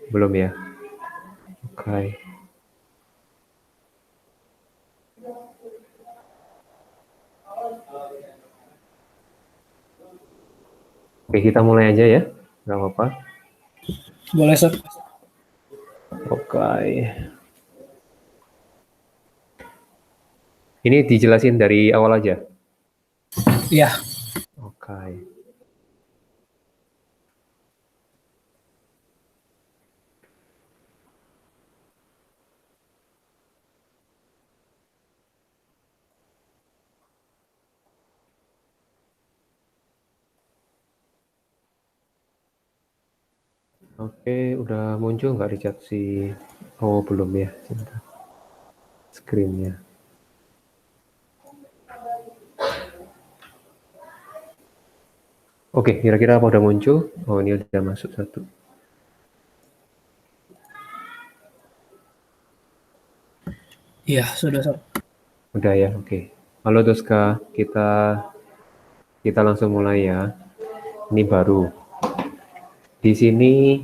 Belum ya? Oke. Oke, kita mulai aja ya. Nggak apa-apa. Boleh, Sir. Oke. Ini dijelasin dari awal aja. Iya. Oke. Oke, udah muncul nggak di chat si? Oh, belum ya. Sebentar. Screen-nya. Oke, kira-kira apa udah muncul? Oh, ini udah masuk satu. Iya, sudah, Sir. Udah ya, oke. Halo Tuska, kita langsung mulai ya. Ini baru. Di sini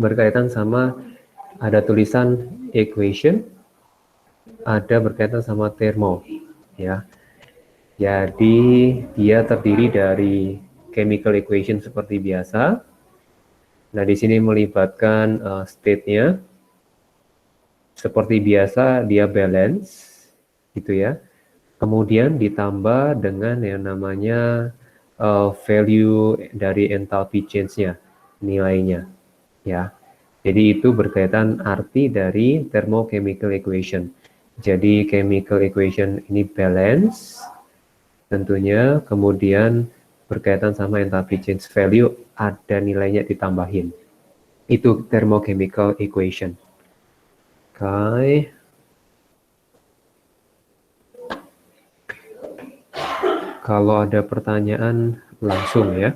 berkaitan sama ada tulisan equation, ada berkaitan sama thermo, ya. Jadi dia terdiri dari chemical equation seperti biasa. Nah, di sini melibatkan state-nya. Seperti biasa dia balance, gitu ya. Kemudian ditambah dengan yang namanya value dari enthalpy change-nya, nilainya, ya. Jadi itu berkaitan arti dari thermochemical equation. Jadi chemical equation ini balance, tentunya, kemudian berkaitan sama enthalpy change value, ada nilainya ditambahin. Itu thermochemical equation. Oke. Kalau ada pertanyaan langsung ya.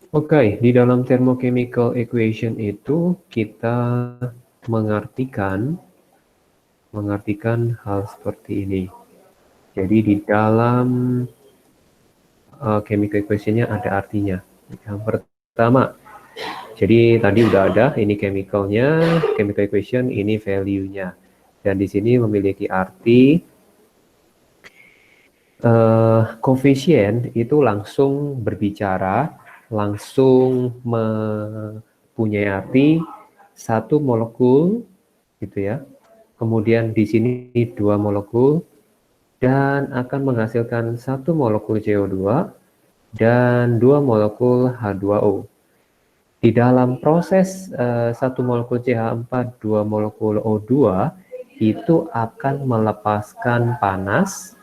Oke, di dalam thermochemical equation itu kita mengartikan hal seperti ini. Jadi di dalam chemical equation-nya ada artinya. Yang pertama, jadi tadi udah ada ini chemical-nya, chemical equation, ini value-nya. Dan di sini memiliki arti koefisien itu langsung berbicara, langsung mempunyai arti satu molekul, gitu ya. Kemudian di sini dua molekul dan akan menghasilkan satu molekul CO2 dan dua molekul H2O. Di dalam proses satu molekul CH4, dua molekul O2 itu akan melepaskan panas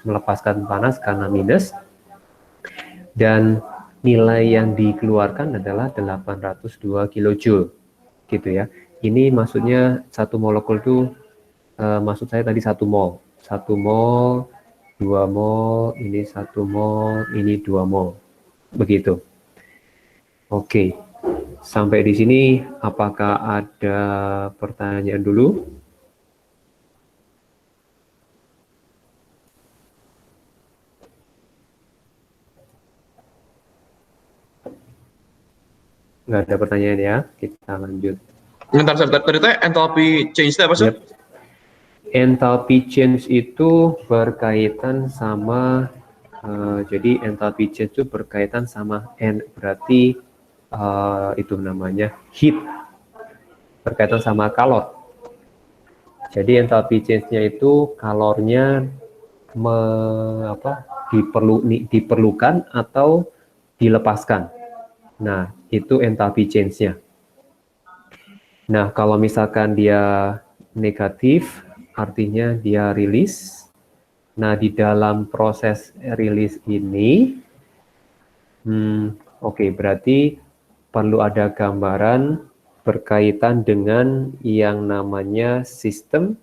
karena minus, dan nilai yang dikeluarkan adalah 802 kilojoule, gitu ya. Ini maksudnya satu molekul itu, maksud saya tadi 1 mol, 2 mol, ini 1 mol, ini 2 mol, begitu. Oke, sampai di sini apakah ada pertanyaan dulu? Nggak ada pertanyaan ya, kita lanjut. Bentar, tadi itu enthalpy change itu apa, Sir? Yep. Enthalpy change itu berkaitan sama, jadi enthalpy change itu berkaitan sama berarti itu namanya heat, berkaitan sama kalor. Jadi enthalpy change-nya itu kalornya diperlukan atau dilepaskan. Nah, itu enthalpy change-nya. Nah, kalau misalkan dia negatif, artinya dia rilis. Nah, di dalam proses rilis ini, oke, berarti perlu ada gambaran berkaitan dengan yang namanya sistem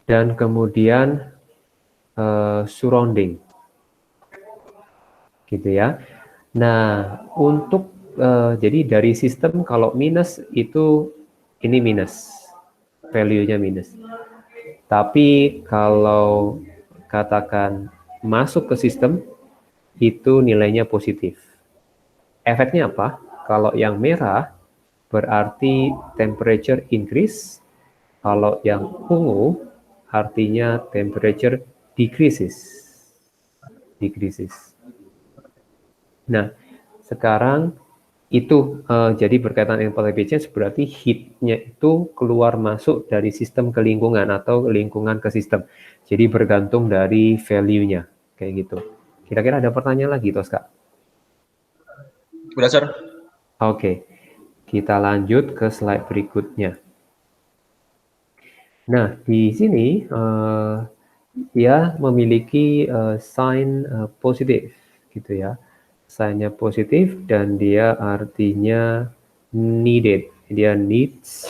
dan kemudian surrounding, gitu ya. Nah, untuk jadi dari sistem kalau minus itu ini minus, value-nya minus. Tapi kalau katakan masuk ke sistem itu nilainya positif. Efeknya apa? Kalau yang merah berarti temperature increase. Kalau yang ungu artinya temperature decreases. Nah, sekarang itu jadi berkaitan dengan enthalpy change berarti heat-nya itu keluar masuk dari sistem ke lingkungan atau lingkungan ke sistem. Jadi bergantung dari value-nya kayak gitu. Kira-kira ada pertanyaan lagi, Tosca? Udah, Sir. Oke, kita lanjut ke slide berikutnya. Nah, di sini dia memiliki sign positif, gitu ya. Sign-nya positif dan dia artinya needed, dia needs,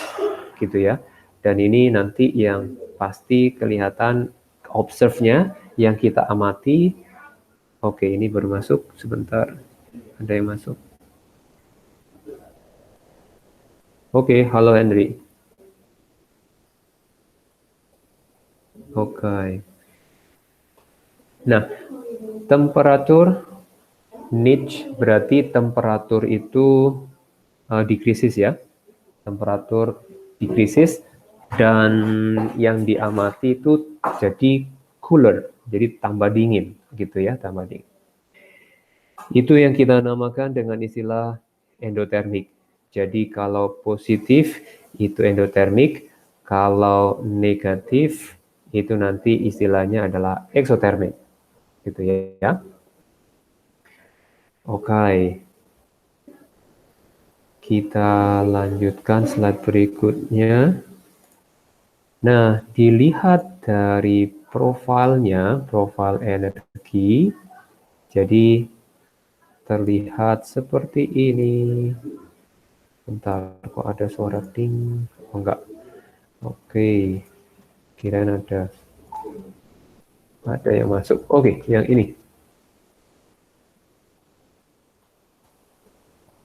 gitu ya. Dan ini nanti yang pasti kelihatan observe-nya yang kita amati. Oke, ini baru masuk, sebentar. Ada yang masuk. Oke, halo Henry. Oke. Nah, temperatur niche berarti temperatur itu decreases ya. Temperatur decreases dan yang diamati itu jadi cooler, jadi tambah dingin gitu ya, tambah dingin. Itu yang kita namakan dengan istilah endotermik. Jadi kalau positif itu endotermik, kalau negatif itu nanti istilahnya adalah eksotermik. Gitu ya. Oke. Kita lanjutkan slide berikutnya. Nah, dilihat dari profilnya, profil energi, jadi terlihat seperti ini. Bentar, kok ada suara ding? Oh, enggak. Oke, kirain ada yang masuk. Oke, yang ini.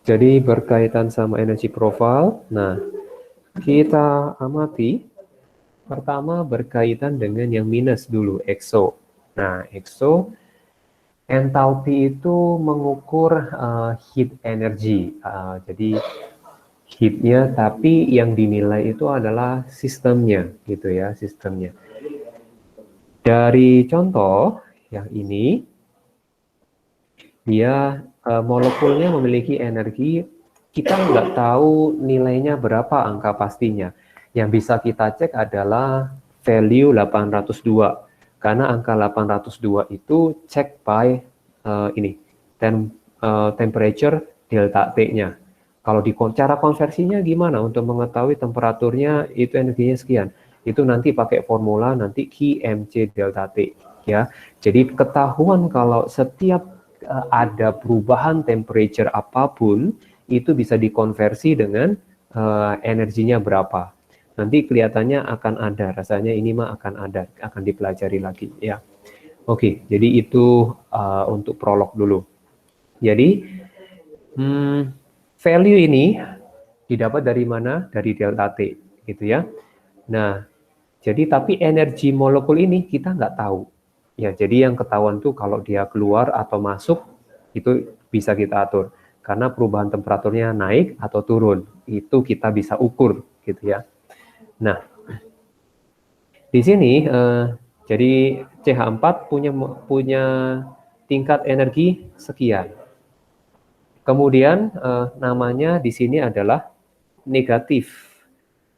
Jadi berkaitan sama energi profile. Nah, kita amati. Pertama berkaitan dengan yang minus dulu, exo. Nah, exo enthalpy itu mengukur heat energy. Jadi heatnya, tapi yang dinilai itu adalah sistemnya, gitu ya, sistemnya. Dari contoh yang ini, dia molekulnya memiliki energi, kita nggak tahu nilainya berapa angka pastinya. Yang bisa kita cek adalah value 802. Karena angka 802 itu check by temperature delta T-nya. Kalau di cara konversinya gimana untuk mengetahui temperaturnya itu energinya sekian? Itu nanti pakai formula nanti QMC delta T ya. Jadi ketahuan kalau setiap ada perubahan temperature apapun itu bisa dikonversi dengan energinya berapa. Nanti kelihatannya akan ada, rasanya ini mah akan dipelajari lagi ya. Oke, jadi itu untuk prolog dulu. Jadi value ini didapat dari mana? Dari delta T, gitu ya. Nah, jadi tapi energi molekul ini kita nggak tahu. Ya, jadi yang ketahuan tuh kalau dia keluar atau masuk itu bisa kita atur. Karena perubahan temperaturnya naik atau turun, itu kita bisa ukur, gitu ya. Nah, di sini jadi CH4 punya tingkat energi sekian. Kemudian namanya di sini adalah negatif.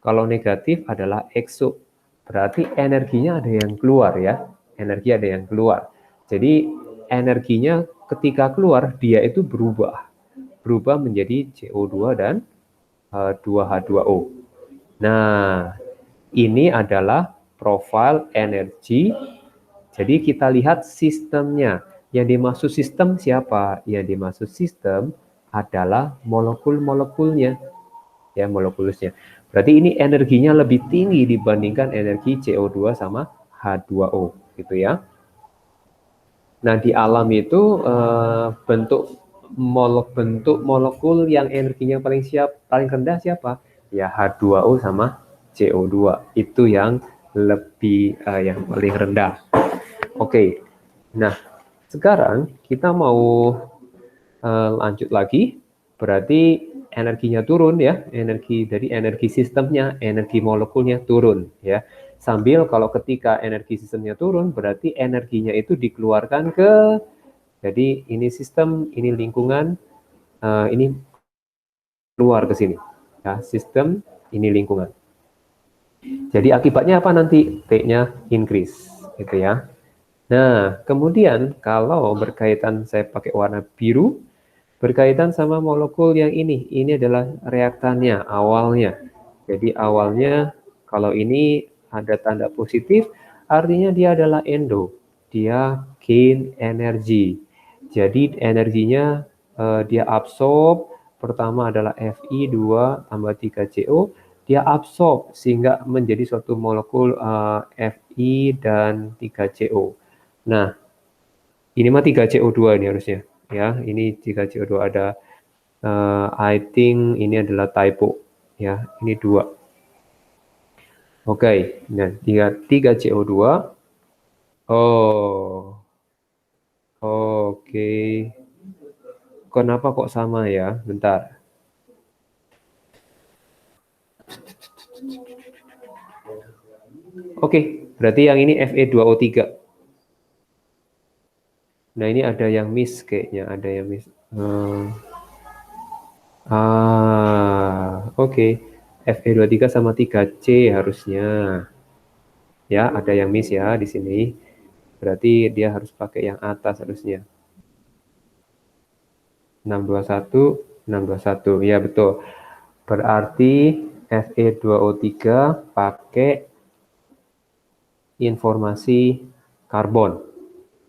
Kalau negatif adalah exo, berarti energinya ada yang keluar ya. Energi ada yang keluar. Jadi energinya ketika keluar dia itu berubah menjadi CO2 dan 2H2O. Nah, ini adalah profil energi. Jadi kita lihat sistemnya. Yang dimaksud sistem siapa? Yang dimaksud sistem adalah molekul-molekulnya. Ya, molekulusnya. Berarti ini energinya lebih tinggi dibandingkan energi CO2 sama H2O, gitu ya. Nah, di alam itu bentuk molekul yang energinya paling rendah siapa? Ya H2O sama CO2. Itu yang lebih yang paling rendah. Oke. Nah, sekarang kita mau lanjut lagi. Berarti energinya turun ya, energi sistemnya, energi molekulnya turun ya. Sambil kalau ketika energi sistemnya turun, berarti energinya itu dikeluarkan ke, jadi ini sistem, ini lingkungan, ini keluar ke sini. Ya, sistem, ini lingkungan. Jadi akibatnya apa nanti? T-nya increase, gitu ya. Nah, kemudian kalau berkaitan, saya pakai warna biru, berkaitan sama molekul yang ini adalah reaktannya, awalnya. Jadi awalnya, kalau ini ada tanda positif, artinya dia adalah endo. Dia gain energi. Jadi energinya dia absorb, pertama adalah Fi 2 tambah 3CO, dia absorb sehingga menjadi suatu molekul Fi dan 3CO. Nah, ini mah 3CO2 ini harusnya. Ya, ini 3CO2 ada, I think ini adalah typo. Ya, ini 2. Oke, nah 3CO2. Oh, oke. Kenapa kok sama ya? Bentar. Oke, berarti yang ini Fe2O3. Nah, ini ada yang miss kayaknya, ada yang miss. Oke. Fe23 sama 3C harusnya. Ya, ada yang miss ya di sini. Berarti dia harus pakai yang atas harusnya. 621, 621. Ya, betul. Berarti Fe2O3 pakai informasi karbon.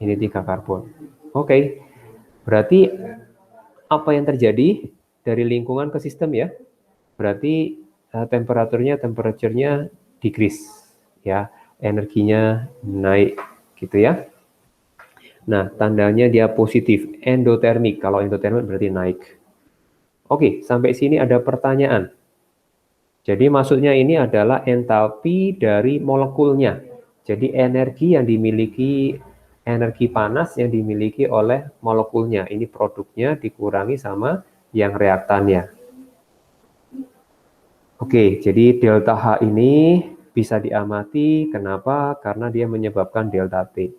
Ini 3 karbon. Oke. Berarti apa yang terjadi dari lingkungan ke sistem ya? Berarti temperaturnya decrease ya, energinya naik gitu ya. Nah, tandanya dia positif, endotermik. Kalau endotermik berarti naik. Oke, sampai sini ada pertanyaan. Jadi maksudnya ini adalah entalpi dari molekulnya. Jadi energi yang dimiliki, energi panas yang dimiliki oleh molekulnya. Ini produknya dikurangi sama yang reaktannya. Oke, jadi delta H ini bisa diamati. Kenapa? Karena dia menyebabkan delta T.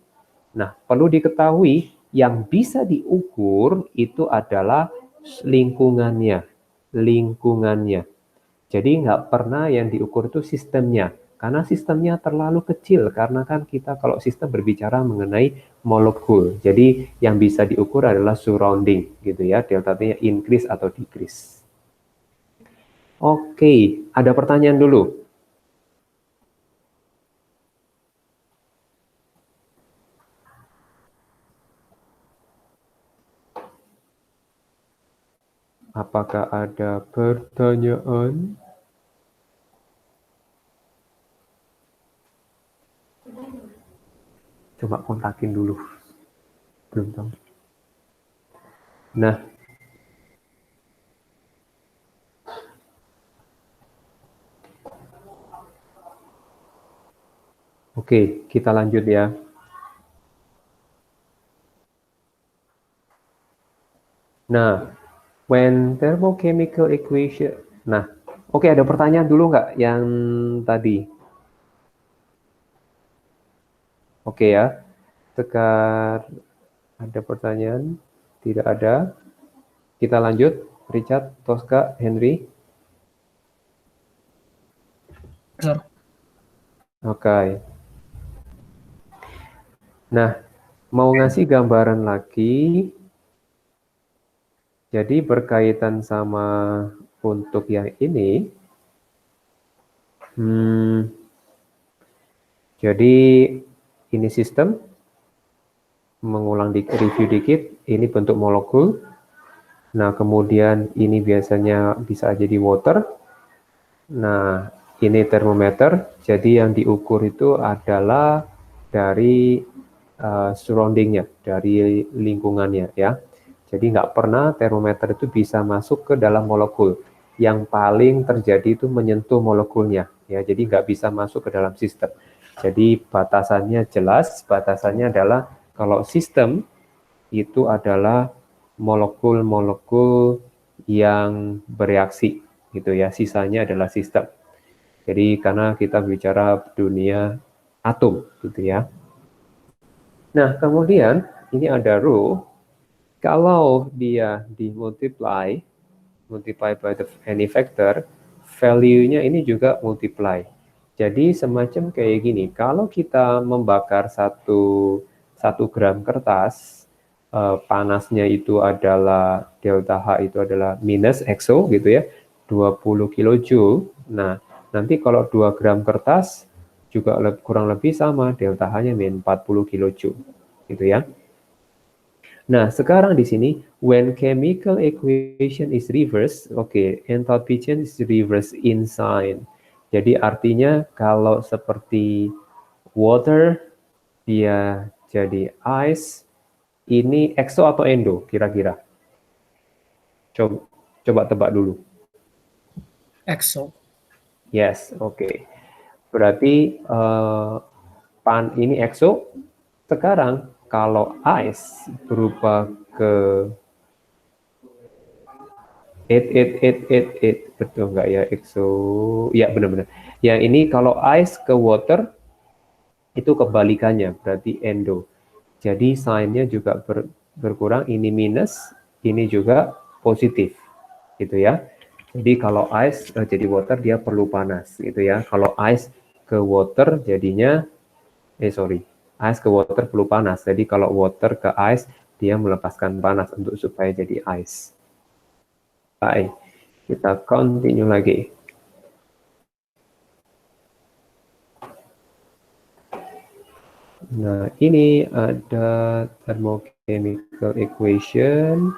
Nah, perlu diketahui yang bisa diukur itu adalah lingkungannya. Jadi nggak pernah yang diukur itu sistemnya. Karena sistemnya terlalu kecil. Karena kan kita kalau sistem berbicara mengenai molekul. Jadi yang bisa diukur adalah surrounding gitu ya. Delta T-nya increase atau decrease. Oke, ada pertanyaan dulu. Apakah ada pertanyaan? Coba kontakin dulu. Belum tahu. Nah. Oke, kita lanjut ya. Nah, when thermochemical equation. Nah, oke, ada pertanyaan dulu nggak yang tadi? Oke ya. Sekar ada pertanyaan? Tidak ada. Kita lanjut. Richard, Tosca, Henry. Sir. Oke. Nah, mau ngasih gambaran lagi. Jadi berkaitan sama untuk yang ini. Jadi ini sistem. Mengulang review dikit. Ini bentuk molekul. Nah, kemudian ini biasanya bisa jadi water. Nah, ini termometer. Jadi yang diukur itu adalah dari surroundingnya, dari lingkungannya ya. Jadi nggak pernah termometer itu bisa masuk ke dalam molekul. Yang paling terjadi itu menyentuh molekulnya ya. Jadi nggak bisa masuk ke dalam sistem. Jadi batasannya jelas. Batasannya adalah kalau sistem itu adalah molekul-molekul yang bereaksi gitu ya, sisanya adalah sistem. Jadi karena kita bicara dunia atom gitu ya. Nah, kemudian ini ada rule, kalau dia dimultiply by any factor, value-nya ini juga multiply. Jadi semacam kayak gini, kalau kita membakar satu gram kertas, panasnya itu adalah delta H itu adalah minus exo gitu ya, 20 kilojoule. Nah, nanti kalau 2 gram kertas juga kurang lebih sama, delta H-nya min 40 kilojoule gitu ya. Nah, sekarang di sini, when chemical equation is reversed, enthalpy change is reversed in sign. Jadi artinya kalau seperti water, dia jadi ice, ini exo atau endo kira-kira? Coba tebak dulu. Exo. Yes, Berarti ini exo. Sekarang kalau ice berubah ke 8, betul nggak ya exo? Ya benar-benar. Yang ini kalau ice ke water itu kebalikannya, berarti endo. Jadi sign-nya juga berkurang, ini minus, ini juga positif, gitu ya. Jadi kalau ice jadi water dia perlu panas, gitu ya. Kalau ice ke water jadinya, ice ke water perlu panas. Jadi kalau water ke ice dia melepaskan panas untuk supaya jadi ice. Baik, kita continue lagi. Nah, ini ada thermochemical equation.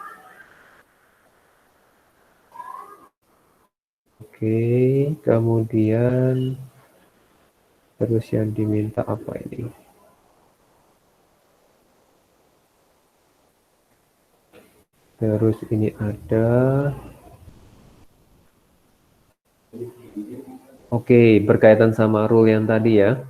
Kemudian terus yang diminta apa ini? Terus ini ada berkaitan sama rule yang tadi ya.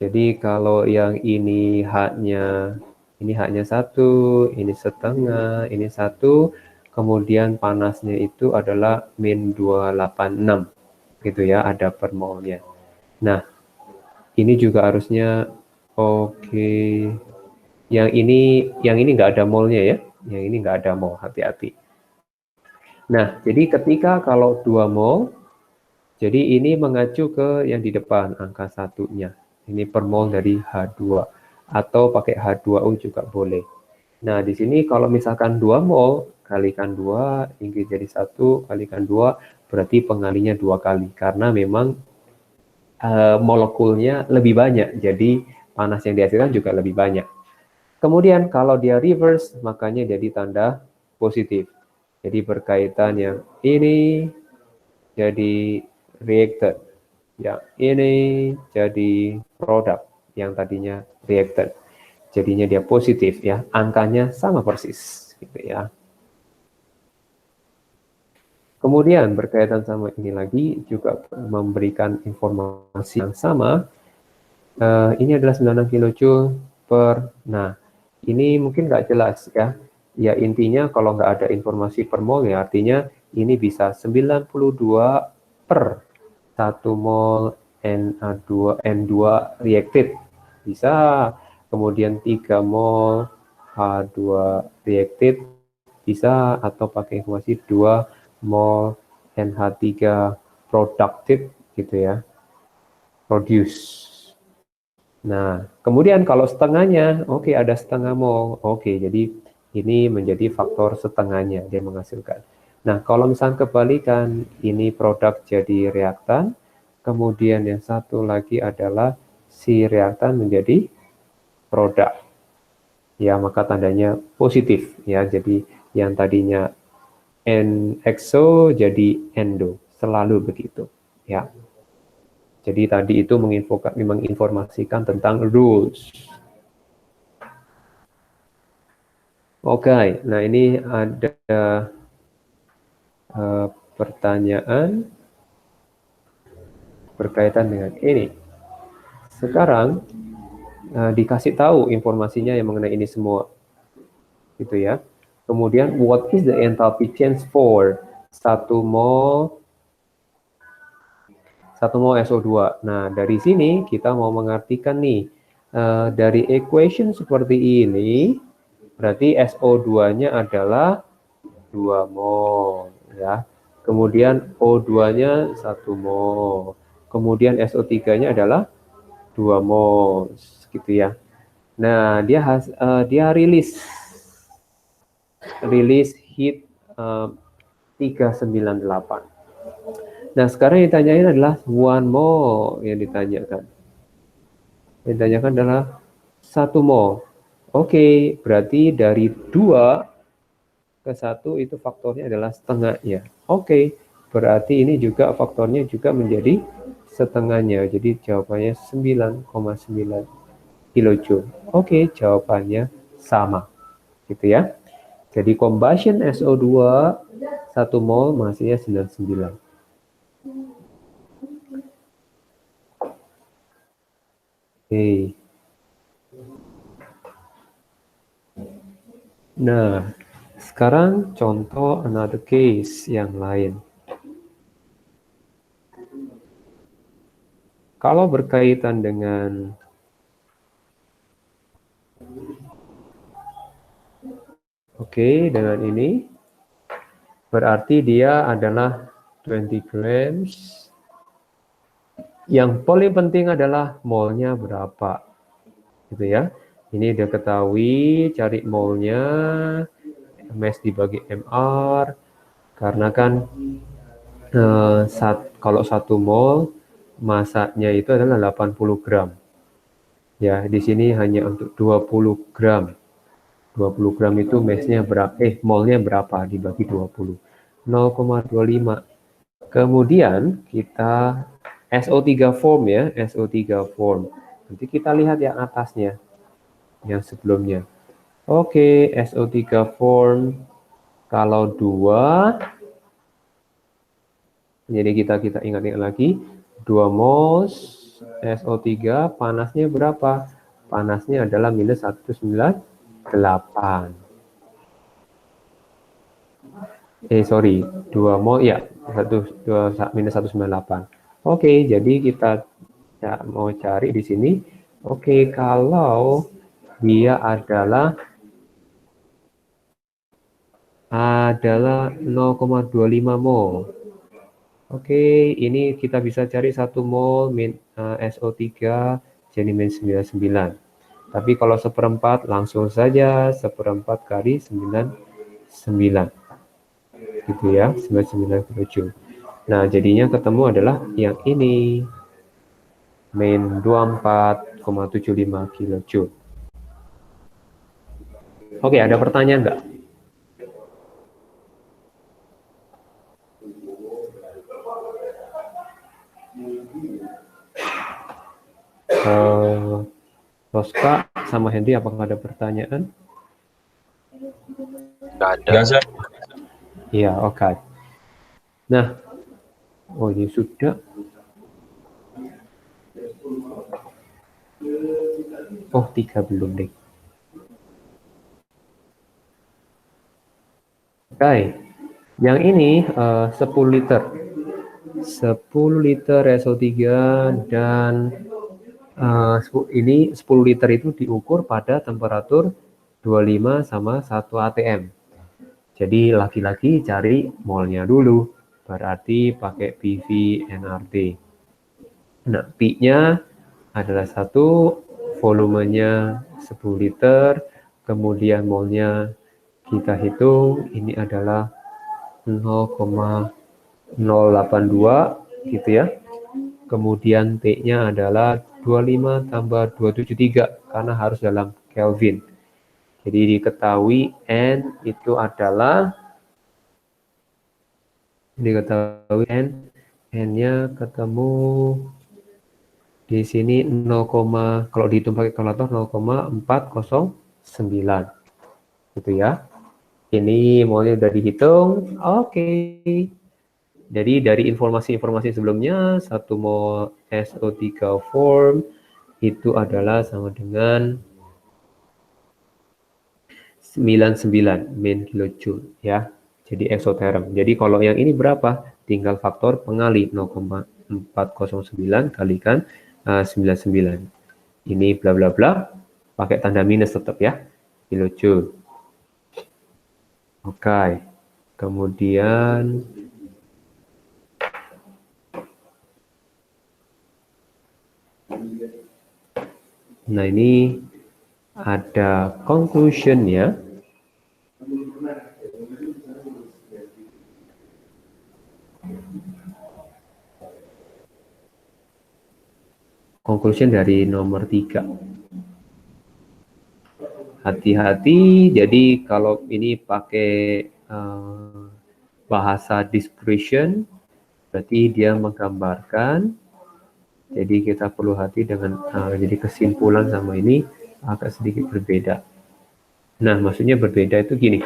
Jadi kalau yang ini H-nya 1, ini setengah, ini 1, kemudian panasnya itu adalah min 286 gitu ya, ada per molnya. Nah, ini juga harusnya yang ini nggak ada molnya ya, yang ini nggak ada mol, hati-hati. Nah, jadi ketika kalau 2 mol, jadi ini mengacu ke yang di depan, angka satunya. Ini per mol dari H2. Atau pakai H2O juga boleh. Nah, di sini kalau misalkan 2 mol, kalikan 2, ini jadi 1, kalikan 2, berarti pengalinya 2 kali. Karena memang molekulnya lebih banyak, jadi panas yang dihasilkan juga lebih banyak. Kemudian kalau dia reverse, makanya jadi tanda positif. Jadi berkaitan yang ini jadi reactant, yang ini jadi produk, yang tadinya reactant. Jadinya dia positif ya, angkanya sama persis gitu ya. Kemudian berkaitan sama ini lagi juga memberikan informasi yang sama. Ini adalah 96 kilojoule per. Nah, ini mungkin nggak jelas ya. Ya intinya kalau nggak ada informasi per mol ya artinya ini bisa 92 per 1 mol N2 reacted. Bisa. Kemudian 3 mol H2 reacted bisa, atau pakai informasi 2 mol NH3 productive gitu ya, produce. Nah, kemudian kalau setengahnya, ada setengah mol, jadi ini menjadi faktor setengahnya dia menghasilkan. Nah, kalau misalnya kebalikan, ini produk jadi reaktan, kemudian yang satu lagi adalah si reaktan menjadi produk. Ya, maka tandanya positif ya. Jadi yang tadinya N-exo jadi endo, selalu begitu ya. Jadi tadi itu menginformasikan tentang rules. Nah ini ada pertanyaan berkaitan dengan ini. Sekarang dikasih tahu informasinya yang mengenai ini semua, gitu ya. Kemudian what is the enthalpy change for? 1 mol SO2. Nah, dari sini kita mau mengartikan nih, dari equation seperti ini, berarti SO2-nya adalah 2 mol, ya. Kemudian O2-nya 1 mol. Kemudian SO3-nya adalah 2 mol, gitu ya. Nah, dia rilis heat 398. Nah, sekarang yang ditanyain adalah 1 mol yang ditanyakan. Yang ditanyakan adalah 1 mol. Oke, berarti dari 2 ke 1 itu faktornya adalah setengahnya. Oke, berarti ini juga faktornya juga menjadi setengahnya. Jadi jawabannya 9,9 kilojoule. Oke, jawabannya sama. Gitu ya. Jadi combustion SO2 1 mol masihnya 99. Oke. Nah, sekarang contoh another case yang lain. Kalau berkaitan dengan dengan ini berarti dia adalah 20 grams. Yang paling penting adalah molnya berapa, gitu ya. Ini udah ketahui, cari molnya, MS dibagi MR, karena kan kalau 1 mol masanya itu adalah 80 gram. Ya, di sini hanya untuk 20 gram. 20 gram itu massnya berapa? Molnya berapa dibagi 20? 0,25. Kemudian kita SO3 form ya, SO3 form. Nanti kita lihat yang atasnya, yang sebelumnya. Oke, SO3 form kalau 2, jadi kita ingat-ingat lagi, 2 mol SO3 panasnya berapa? Panasnya adalah minus 198. Sorry, 2 mol ya, minus 198. Oke, jadi kita mau cari di sini. Oke, kalau dia adalah 0,25 mol. Oke, ini kita bisa cari 1 mol SO3 jadi min 99. Tapi kalau seperempat langsung saja seperempat kali 99. Gitu ya, 99 kilojoule. Nah, jadinya ketemu adalah yang ini. Min 24,75 kilojoule. Oke, ada pertanyaan nggak? Roska sama Hendy, apakah ada pertanyaan? Nggak ada. Iya, oke. Nah, ini sudah. Oh, 3 belum deh. Oke, yang ini 10 liter. 10 liter SO3 dan ini 10 liter itu diukur pada temperatur 25 sama 1 atm. Jadi laki-laki cari molnya dulu, berarti pakai PV NRT. Nah, P-nya adalah 1, volumenya 10 liter, kemudian molnya kita hitung, ini adalah 0,082 gitu ya. Kemudian T-nya adalah 25 tambah 273 karena harus dalam Kelvin. Jadi diketahui N itu adalah N-nya ketemu di sini 0, kalau dihitung pakai kalkulator 0,409 gitu ya. Ini molnya udah dihitung. Oke. Jadi dari informasi-informasi sebelumnya 1 mol SO3 form itu adalah sama dengan 99 min kilojoule ya. Jadi eksoterm. Jadi kalau yang ini berapa? Tinggal faktor pengali 0,409 kalikan 99. Ini bla bla bla, pakai tanda minus tetap ya, kilojoule. Oke. Kemudian nah ini ada conclusion-nya. Conclusion dari nomor 3. Hati-hati, jadi kalau ini pakai bahasa description, berarti dia menggambarkan. Jadi kita perlu hati dengan jadi kesimpulan sama ini agak sedikit berbeda. Nah, maksudnya berbeda itu gini.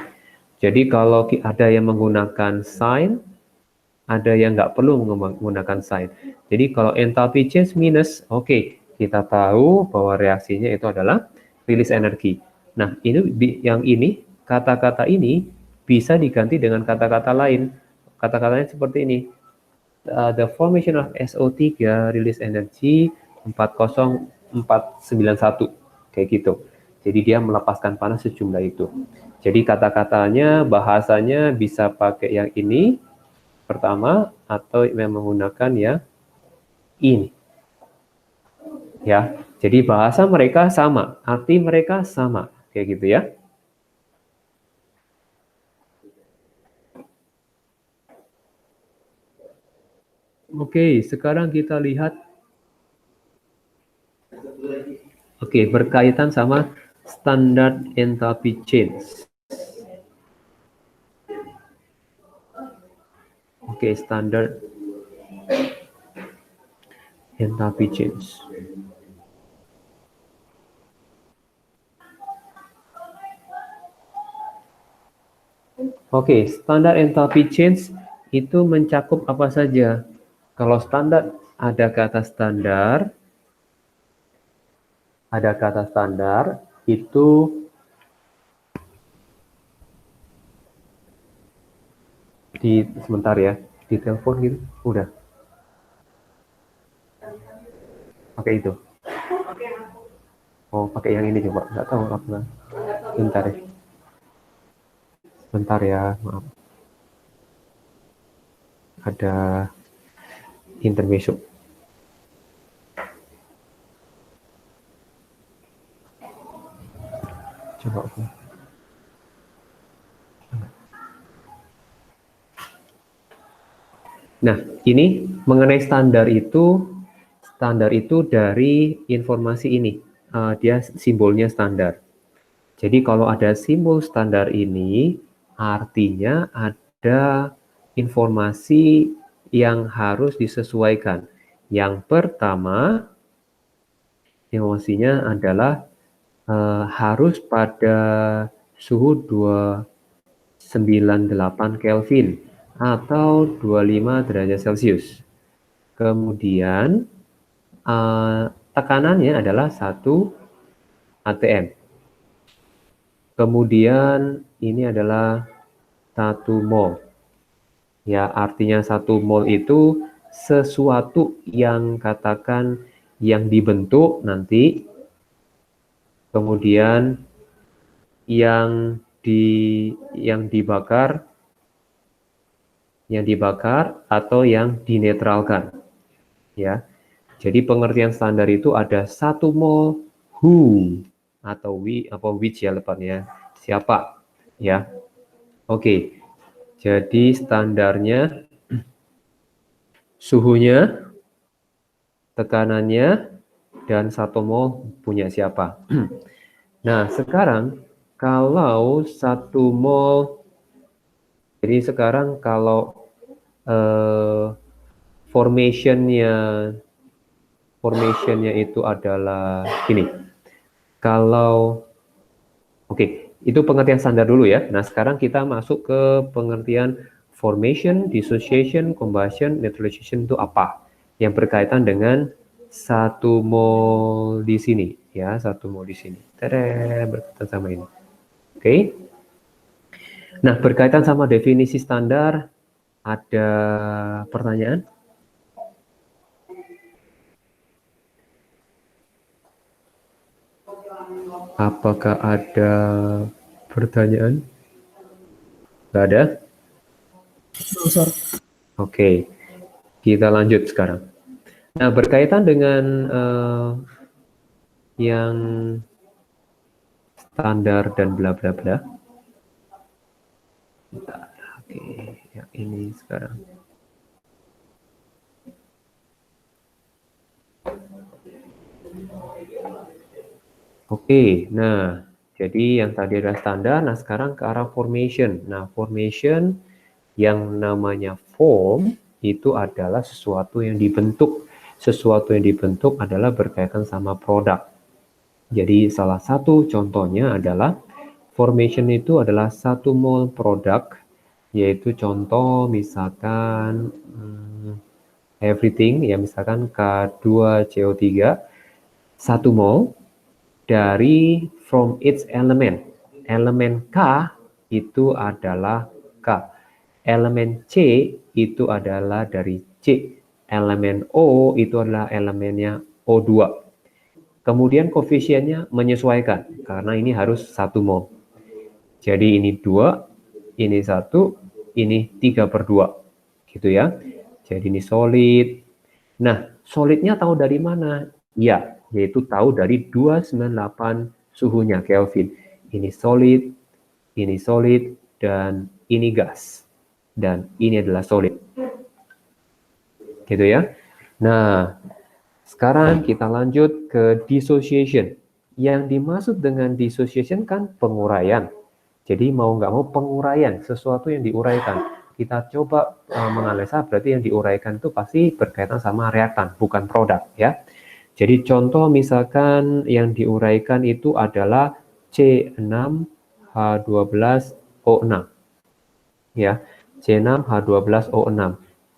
Jadi kalau ada yang menggunakan sign, ada yang nggak perlu menggunakan sign. Jadi kalau enthalpy change minus, oke, kita tahu bahwa reaksinya itu adalah rilis energi. Nah, yang ini, kata-kata ini bisa diganti dengan kata-kata lain. Kata-katanya seperti ini. The formation of SO3 release energy 40491 kayak gitu. Jadi dia melepaskan panas sejumlah itu. Jadi kata-katanya, bahasanya bisa pakai yang ini pertama atau yang menggunakan yang ini. Ya. Jadi bahasa mereka sama, arti mereka sama kayak gitu ya. Oke, sekarang kita lihat. Oke, berkaitan sama standard enthalpy change. Oke, standard enthalpy change. Oke, standar enthalpy change itu mencakup apa saja? Kalau standar, ada kata standar itu sebentar ya, di telepon gitu, udah. Pakai itu. Oh, pakai yang ini coba, nggak tahu apa. Bentar ya. Bentar ya, maaf. Ada intermezzo. Coba aku. Nah, ini mengenai standar itu dari informasi ini. Dia simbolnya standar. Jadi kalau ada simbol standar ini, artinya ada informasi yang harus disesuaikan. Yang pertama, informasinya adalah harus pada suhu 298 Kelvin atau 25 derajat Celcius. Kemudian tekanannya adalah 1 atm. Kemudian ini adalah 1 mol. Ya, artinya 1 mol itu sesuatu yang katakan yang dibentuk nanti, kemudian yang dibakar atau yang dinetralkan. Ya. Jadi pengertian standar itu ada 1 mol who atau which ya depannya, siapa ya. Oke. Jadi standarnya suhunya, tekanannya, dan 1 mol punya siapa. Nah, sekarang kalau 1 mol, jadi sekarang kalau formationnya itu adalah ini. Kalau itu pengertian standar dulu ya. Nah, sekarang kita masuk ke pengertian formation, dissociation, combustion, neutralization itu apa? Yang berkaitan dengan 1 mol di sini ya, 1 mol di sini. Berkaitan sama ini. Oke. Nah, berkaitan sama definisi standar, ada pertanyaan? Apakah ada pertanyaan? Nggak ada? No, sir. Oke, kita lanjut sekarang. Nah, berkaitan dengan yang standar dan bla bla bla. Oke, yang ini sekarang. Oke, nah jadi yang tadi adalah standar, nah sekarang ke arah formation. Nah, formation yang namanya form itu adalah sesuatu yang dibentuk. Sesuatu yang dibentuk adalah berkaitan sama produk. Jadi salah satu contohnya adalah formation itu adalah satu mol produk, yaitu contoh misalkan everything, ya misalkan K2CO3, 1 mol dari from its element. Elemen K itu adalah K. Elemen C itu adalah dari C. Elemen O itu adalah elemennya O2. Kemudian koefisiennya menyesuaikan, karena ini harus 1 mol. Jadi ini 2, ini 1, ini 3/2. Gitu ya. Jadi ini solid. Nah, solidnya tahu dari mana? Ya, yaitu tahu dari 298 suhunya Kelvin. Ini solid, dan ini gas. Dan ini adalah solid. Gitu ya. Nah, sekarang kita lanjut ke dissociation. Yang dimaksud dengan dissociation kan penguraian. Jadi mau nggak mau penguraian, sesuatu yang diuraikan. Kita coba menganalisa, berarti yang diuraikan itu pasti berkaitan sama reaktan, bukan produk ya. Jadi contoh misalkan yang diuraikan itu adalah C6H12O6. Ya, C6H12O6.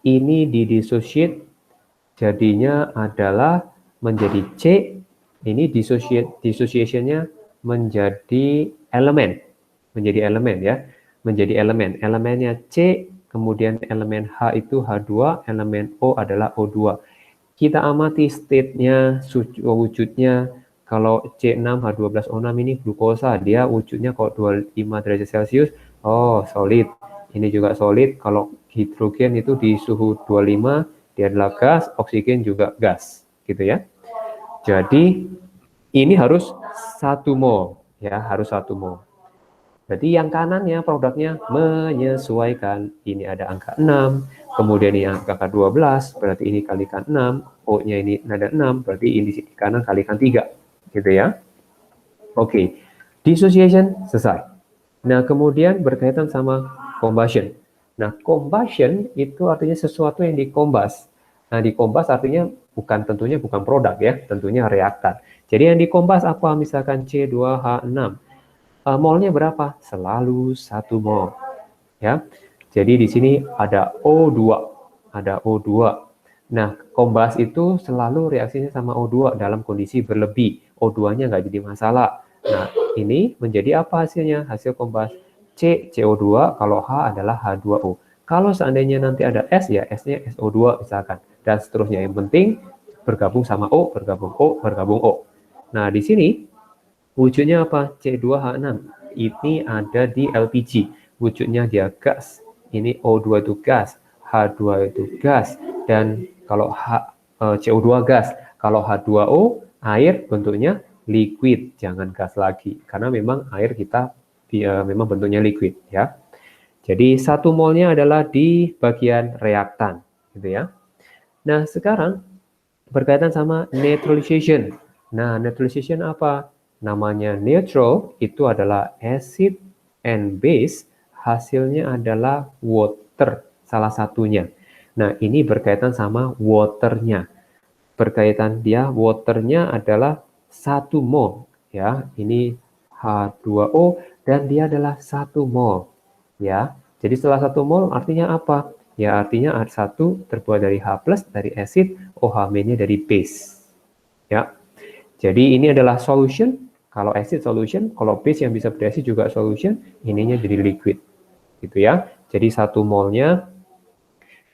Ini didissociate jadinya adalah menjadi C, ini dissociation-nya menjadi elemen ya, menjadi elemen. Elemennya C, kemudian elemen H itu H2, elemen O adalah O2. Kita amati state-nya, wujudnya. Kalau C6H12O6 ini glukosa, dia wujudnya kok 25 derajat Celcius, oh solid. Ini juga solid. Kalau hidrogen itu di suhu 25, dia adalah gas, oksigen juga gas, gitu ya. Jadi ini harus 1 mol, ya, harus 1 mol. Berarti yang kanannya produknya menyesuaikan. Ini ada angka 6, kemudian ini angka 12, berarti ini kalikan 6, O-nya ini ada 6, berarti ini di kanan kalikan 3, gitu ya. Oke, dissociation selesai. Nah, kemudian berkaitan sama combustion. Nah, combustion itu artinya sesuatu yang dikombas. Nah, dikombas artinya tentunya bukan produk ya, tentunya reaktan. Jadi yang dikombas apa? Misalkan C2H6. Molnya berapa? Selalu 1 mol. Ya. Jadi di sini ada O2. Ada O2. Nah, kombas itu selalu reaksinya sama O2 dalam kondisi berlebih. O2-nya nggak jadi masalah. Nah, ini menjadi apa hasilnya? Hasil kombas C, CO2, kalau H adalah H2O. Kalau seandainya nanti ada S, ya S-nya SO2 misalkan. Dan seterusnya. Yang penting bergabung sama O, bergabung O, bergabung O. Nah, di sini wujudnya apa? C2H6. Ini ada di LPG. Wujudnya dia gas. Ini O2 itu gas. H2 itu gas. Dan kalau CO2 gas. Kalau H2O, air bentuknya liquid. Jangan gas lagi. Karena memang air kita memang bentuknya liquid. Ya. Jadi 1 molnya adalah di bagian reaktan. Gitu ya. Nah, sekarang berkaitan sama neutralization. Nah, neutralization apa? Namanya neutral itu adalah acid and base, hasilnya adalah water, salah satunya. Nah, ini berkaitan sama waternya. Berkaitan dia, waternya adalah 1 mol. Ya, ini H2O dan dia adalah 1 mol. Ya, jadi setelah 1 mol artinya apa? Ya, artinya H1 terbuat dari H+, dari acid, OH-nya dari base. Ya, jadi ini adalah solution. Kalau acid solution, kalau base yang bisa berreaksi juga solution, ininya jadi liquid. gitu ya. Jadi 1 molnya,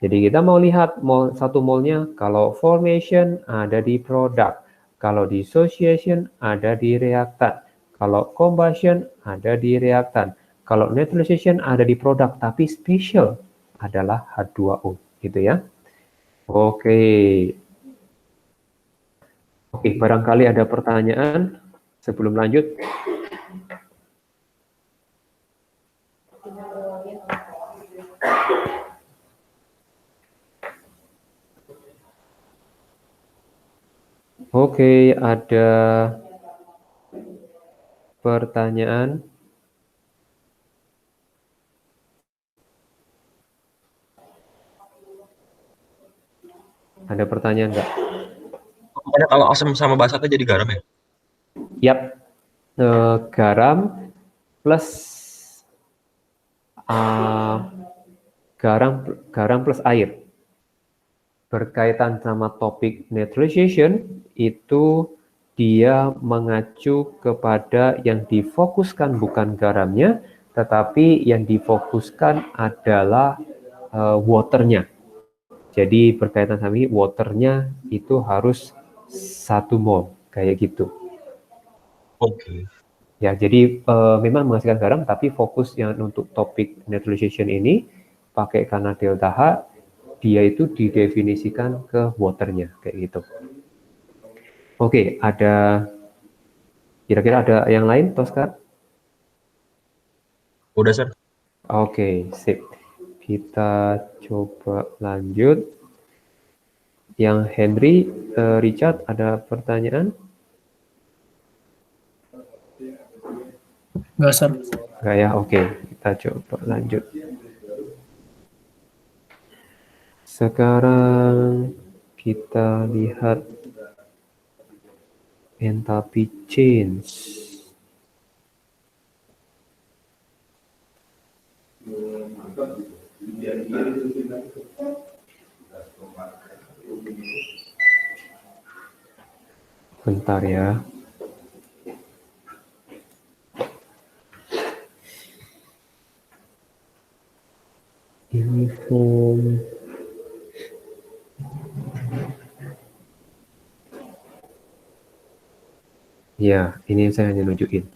jadi kita mau lihat 1 molnya, kalau formation ada di produk, kalau dissociation ada di reaktan, kalau combustion ada di reaktan, kalau neutralization ada di produk, tapi special adalah H2O, gitu ya. Oke. Oke, barangkali ada pertanyaan sebelum lanjut. Oke, ada pertanyaan? Ada pertanyaan nggak? Pokoknya kalau asam sama basa itu jadi garam ya? Yap, garam plus garam plus air. Berkaitan sama topik neutralization, itu dia mengacu kepada yang difokuskan bukan garamnya, tetapi yang difokuskan adalah waternya. Jadi berkaitan sama ini, waternya itu harus 1 mol, kayak gitu. Oke. Ya, jadi memang menghasilkan garam, tapi fokus yang untuk topik neutralization ini pakai karena delta H, dia itu didefinisikan ke waternya, kayak gitu. Oke, kira-kira ada yang lain, Tosca? Udah, Sir. Oke, sip. Kita coba lanjut. Yang Henry, Richard, ada pertanyaan? Enggak, Sir. Enggak ya, oke. Kita coba lanjut. Sekarang kita lihat enthalpy change. Bentar ya. Ini form. Ya, ini saya hanya nunjukin.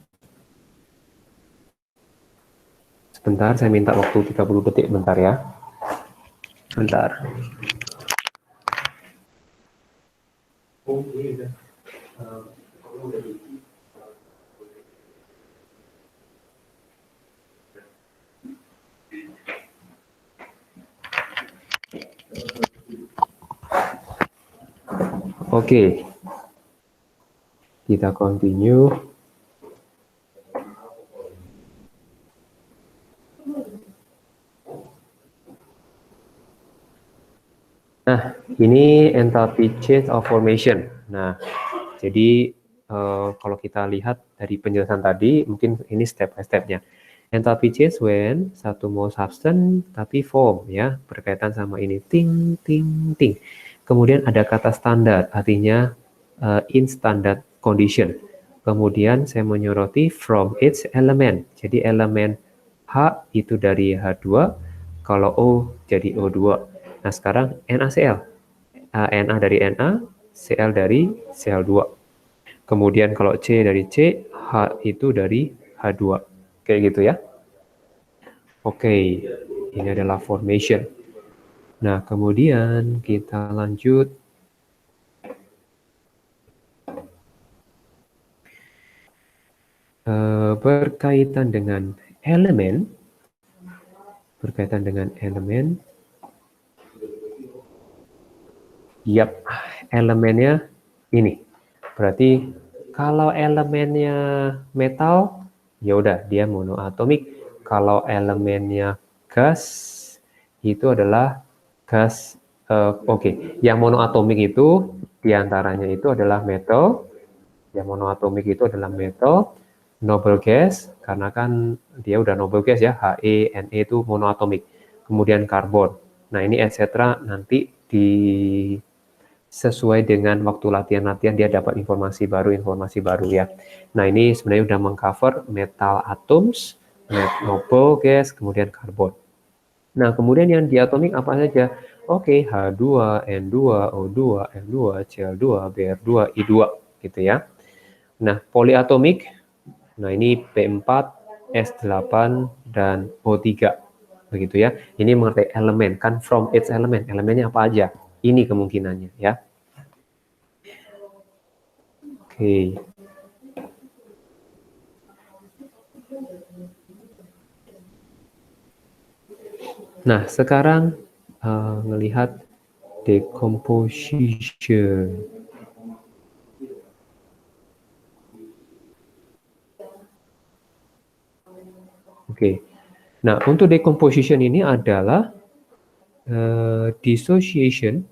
Sebentar, saya minta waktu 30 detik, bentar ya. Bentar. Oke. Kita continue. Nah, ini enthalpy change of formation. Nah, jadi kalau kita lihat dari penjelasan tadi, mungkin ini step by step-nya. Enthalpy change when 1 mol substance tapi form, ya, berkaitan sama ini, ting, ting, ting. Kemudian ada kata standar, artinya in standard condition. Kemudian saya menyoroti from its element. Jadi elemen H itu dari H2, kalau O jadi O2. Nah, sekarang NaCl. Na dari Na, Cl dari Cl2. Kemudian kalau C dari C, H itu dari H2. Kayak gitu ya. Oke, ini adalah formation. Nah, kemudian kita lanjut. Berkaitan dengan elemen. Yap, elemennya ini. Berarti kalau elemennya metal, ya udah dia monoatomik. Kalau elemennya gas, itu adalah gas. Oke. Yang monoatomik itu diantaranya itu adalah metal. Yang monoatomik itu adalah metal. Noble gas, karena kan dia udah noble gas ya, He, Ne itu monoatomik. Kemudian karbon. Nah, ini etc. nanti sesuai dengan waktu latihan-latihan dia dapat informasi baru ya. Nah, ini sebenarnya udah mengcover metal atoms, noble gas, kemudian karbon. Nah, kemudian yang diatomik apa saja? Oke, H2, N2, O2, M2, Cl2, Br2, I2 gitu ya. Nah, poliatomik, nah ini P4, S8, dan O3 begitu ya. Ini mengenai elemen, kan from its element, elemennya apa aja? Ini kemungkinannya ya. Oke. Nah, sekarang melihat decomposition. Oke. Nah, untuk decomposition ini adalah dissociation,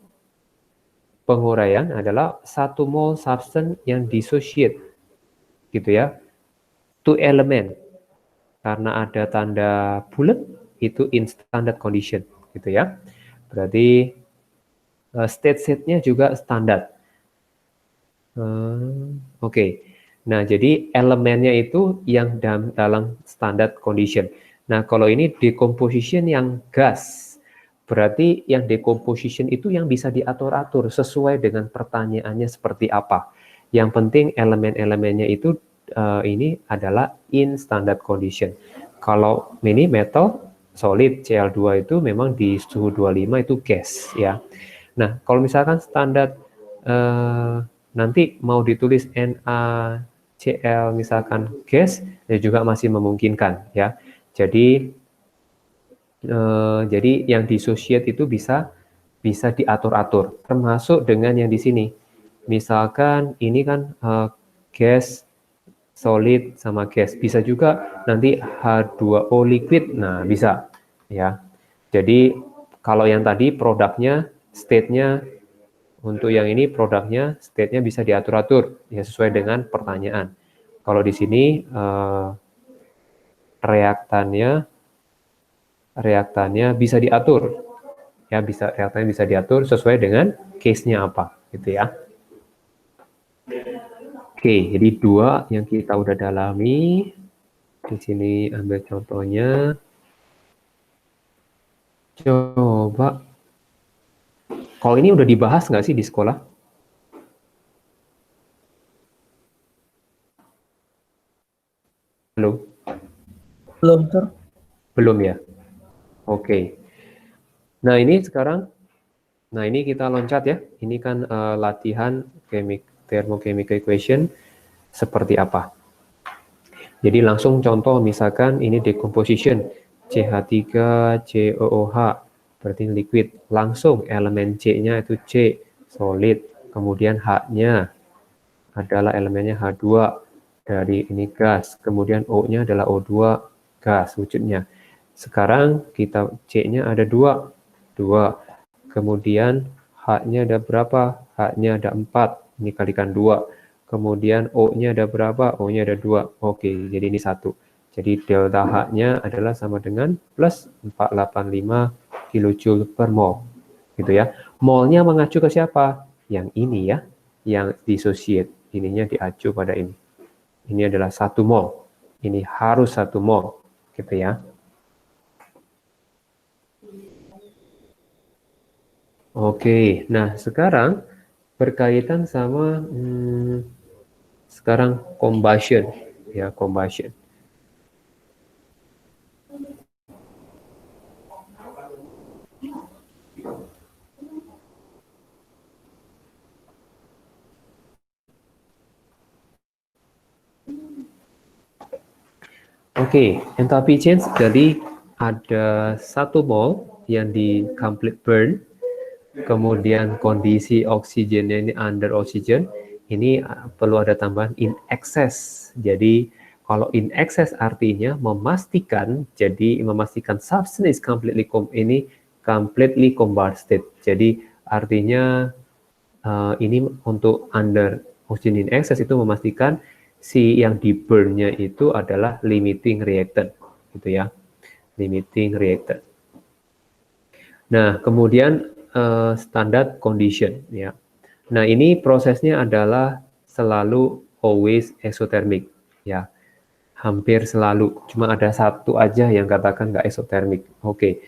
penguraian adalah 1 mol substance yang dissociate gitu ya, to element. Karena ada tanda bulat itu in standard condition gitu ya. Berarti state-nya juga standar. Oke. Nah, jadi elemennya itu yang dalam standard condition. Nah, kalau ini decomposition yang gas, berarti yang decomposition itu yang bisa diatur-atur sesuai dengan pertanyaannya seperti apa. Yang penting elemen-elemennya itu ini adalah in standard condition. Kalau ini metal solid Cl2 itu memang di suhu 25 itu gas ya. Nah, kalau misalkan standar nanti mau ditulis NaCl misalkan gas, ya juga masih memungkinkan ya. Jadi yang dissociate itu bisa diatur-atur, termasuk dengan yang di sini. Misalkan ini kan gas solid sama gas, bisa juga nanti H2O liquid, nah bisa ya. Jadi kalau yang tadi produknya, state-nya, untuk yang ini produknya, state-nya bisa diatur-atur ya sesuai dengan pertanyaan. Kalau di sini reaktannya bisa diatur ya, reaktannya bisa diatur sesuai dengan case-nya apa gitu ya. Oke, jadi 2 yang kita udah dalami. Di sini ambil contohnya. Coba, kalau ini udah dibahas nggak sih di sekolah? Halo? Belum, Sir. Belum ya? Oke. Nah, ini sekarang, nah ini kita loncat ya. Ini kan latihan thermochemical equation seperti apa. Jadi langsung contoh, misalkan ini decomposition, CH3COOH, berarti liquid. Langsung elemen C-nya itu C, solid. Kemudian H-nya adalah elemennya H2, dari ini gas. Kemudian O-nya adalah O2, gas wujudnya. Sekarang kita C-nya ada 2. Kemudian H-nya ada berapa? H-nya ada 4. Ini kalikan 2. Kemudian O-nya ada berapa? O-nya ada 2. Oke, jadi ini 1. Jadi delta H-nya adalah sama dengan plus 485 kilojoule per mol. Gitu ya. Molnya mengacu ke siapa? Yang ini ya, yang dissociate. Ininya diacu pada ini. Ini adalah 1 mol. Ini harus 1 mol. Gitu ya. Oke, nah sekarang berkaitan sama sekarang combustion ya, combustion. Oke, enthalpy change jadi ada 1 mol yang di complete burn, kemudian kondisi oksigennya ini under oxygen, ini perlu ada tambahan in excess. Jadi kalau in excess artinya memastikan, jadi memastikan substance completely combusted. Jadi artinya ini untuk under oxygen in excess itu memastikan si yang di burn-nya itu adalah limiting reactant, gitu ya, limiting reactant. Nah, kemudian standard condition, ya. Nah, ini prosesnya adalah selalu always exothermic, ya. hampir selalu. Cuma ada satu aja yang katakan nggak isotermik. Oke.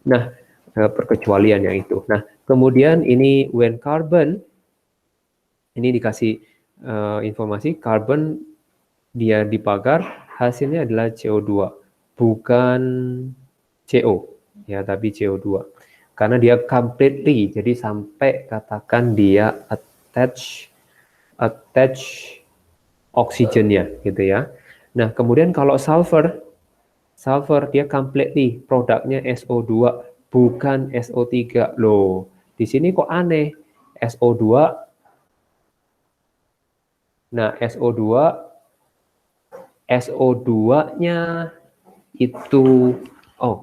Nah, perkecualian yang itu. Nah, kemudian ini when carbon, ini dikasih informasi carbon dia dibakar, hasilnya adalah CO2, bukan CO, ya, tapi CO2. Karena dia completely, jadi sampai katakan dia attach oksigennya, gitu ya. Nah, kemudian kalau sulfur dia completely, produknya SO2, bukan SO3. Loh, di sini kok aneh? SO2, nah SO2-nya itu,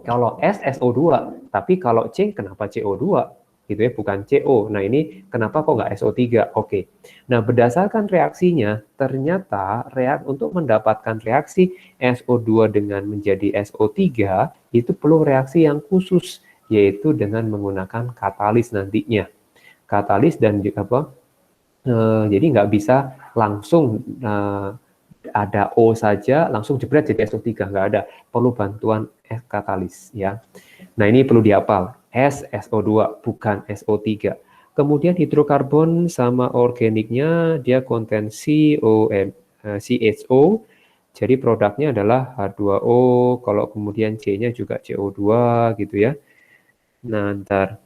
kalau S SO2, tapi kalau C kenapa CO2? Gitu ya, bukan CO. Nah, ini kenapa kok nggak SO3? Oke. Nah, berdasarkan reaksinya, ternyata untuk mendapatkan reaksi SO2 dengan menjadi SO3, itu perlu reaksi yang khusus, yaitu dengan menggunakan katalis nantinya. Katalis dan jadi nggak bisa langsung ada O saja langsung jebret jadi SO3, nggak ada, perlu bantuan katalis ya. Nah, ini perlu dihafal, S SO2 bukan SO3. Kemudian hidrokarbon sama organiknya dia konten CHO, jadi produknya adalah H2O, kalau kemudian C-nya juga CO2 gitu ya. Nah, ntar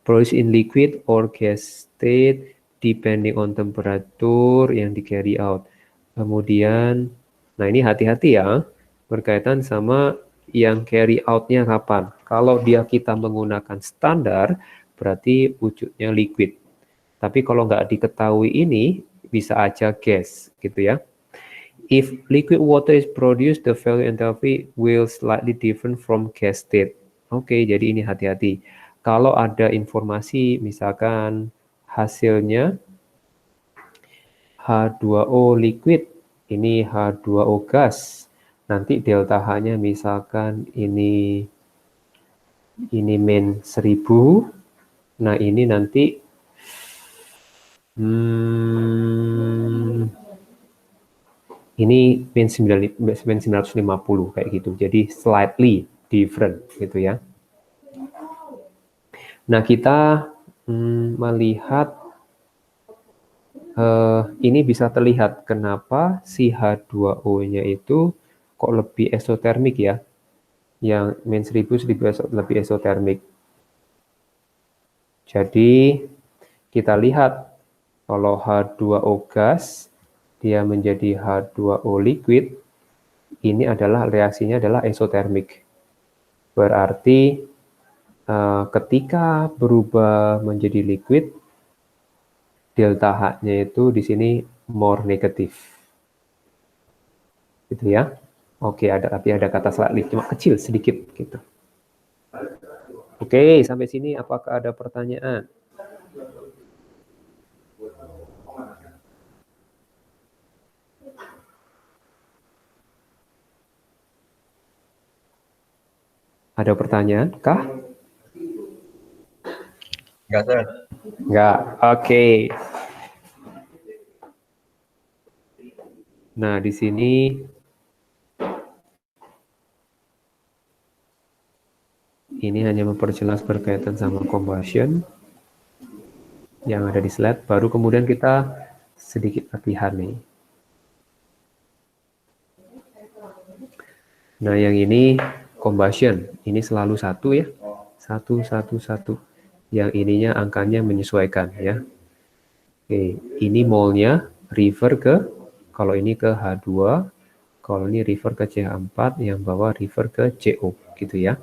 produce in liquid or gas state depending on temperature yang di carry out. Kemudian, nah ini hati-hati ya, berkaitan sama yang carry out-nya kapan. Kalau kita menggunakan standar, berarti wujudnya liquid. Tapi kalau nggak diketahui ini, bisa aja gas, gitu ya. If liquid water is produced, the value enthalpy will slightly different from gas state. Oke, jadi ini hati-hati. Kalau ada informasi, misalkan hasilnya H2O liquid, ini H2O gas, nanti delta H-nya misalkan ini min 1000, nah ini nanti ini min 950 kayak gitu, jadi slightly different gitu ya. Nah, kita melihat ini bisa terlihat kenapa si H2O-nya itu kok lebih esotermik ya, yang min 1000 lebih esotermik. Jadi kita lihat kalau H2O gas dia menjadi H2O liquid, ini adalah reaksinya adalah esotermik. Berarti ketika berubah menjadi liquid, delta H-nya itu di sini more negatif. Gitu ya. Oke, tapi ada kata slightly, cuma kecil sedikit gitu. Oke, sampai sini apakah ada pertanyaan? Ada pertanyaan kah? Enggak, Sir. Enggak. Oke. Nah, di sini ini hanya memperjelas berkaitan sama combustion yang ada di slide. Baru kemudian kita sedikit latihan nih. Nah, yang ini combustion. Ini selalu satu ya. 1, 1, 1. Yang ininya angkanya menyesuaikan ya. Oke, ini molnya refer ke, kalau ini ke H2, kalau ini refer ke CH4, yang bawah refer ke CO, gitu ya.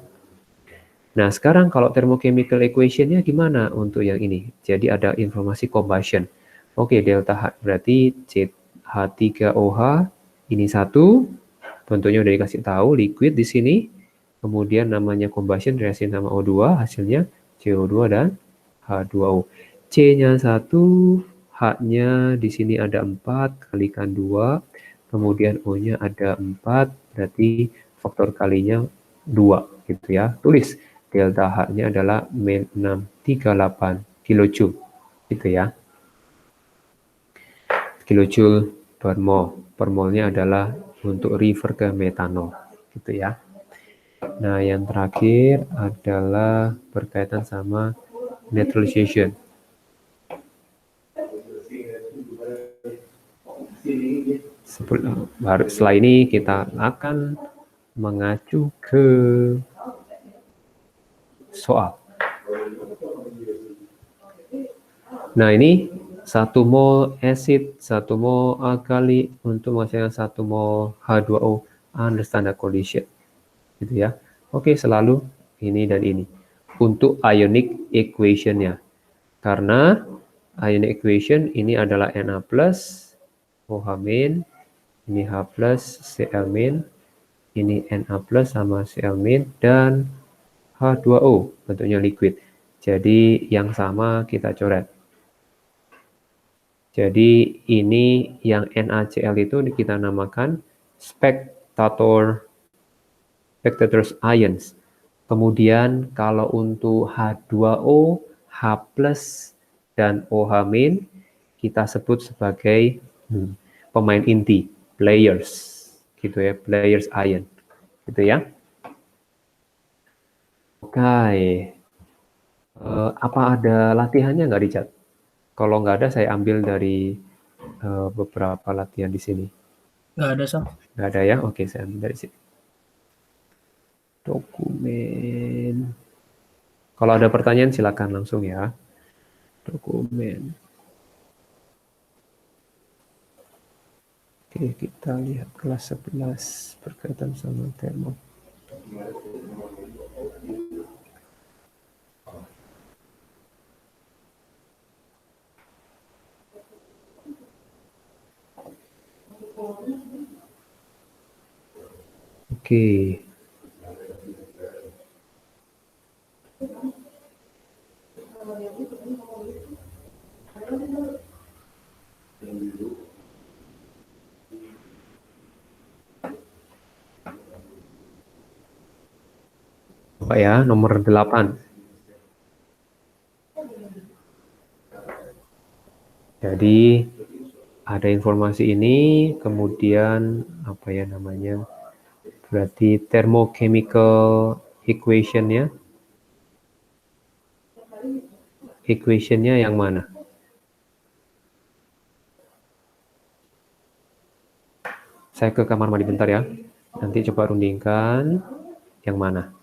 Nah, sekarang kalau thermochemical equation-nya gimana untuk yang ini? Jadi ada informasi combustion. Oke, delta H berarti CH3OH, ini 1, bentuknya udah dikasih tahu, liquid di sini. Kemudian namanya combustion, reaksi nama O2, hasilnya CO2 dan H2O. C-nya 1, H-nya di sini ada 4, kalikan 2, kemudian O-nya ada 4, berarti faktor kalinya 2, gitu ya. Tulis, delta H-nya adalah min 638 kilojoule, gitu ya. Kilojoule per mol. Per molnya adalah untuk refer ke metanol, gitu ya. Nah, yang terakhir adalah berkaitan sama neutralization. Setelah ini kita akan mengacu ke soal. Nah, ini 1 mol acid, 1 mol alkali untuk menghasilkan 1 mol H2O under standard condition. Gitu ya. Oke, selalu ini dan ini. Untuk ionic equation-nya. Karena ionic equation ini adalah Na+, OH-, ini H+, Cl-, ini Na+ sama Cl- dan H2O bentuknya liquid. Jadi yang sama kita coret. Jadi ini yang NaCl itu kita namakan spectators ions. Kemudian kalau untuk H2O, H+, dan OH- kita sebut sebagai pemain inti, players. Gitu ya, players ion. Gitu ya. Oke. Apa ada latihannya nggak, Richard? Kalau nggak ada, saya ambil dari beberapa latihan di sini. Nggak ada, Sam. Nggak ada ya? Oke, saya ambil dari sini. Dokumen. Kalau ada pertanyaan, silakan langsung ya. Dokumen. Oke, kita lihat kelas 11 berkaitan sama termo. Oke. Coba ya, nomor 8. Jadi ada informasi ini, kemudian apa ya namanya? Berarti thermochemical equation-nya. Equation-nya yang mana? Saya ke kamar mandi bentar ya. Nanti coba rundingkan yang mana.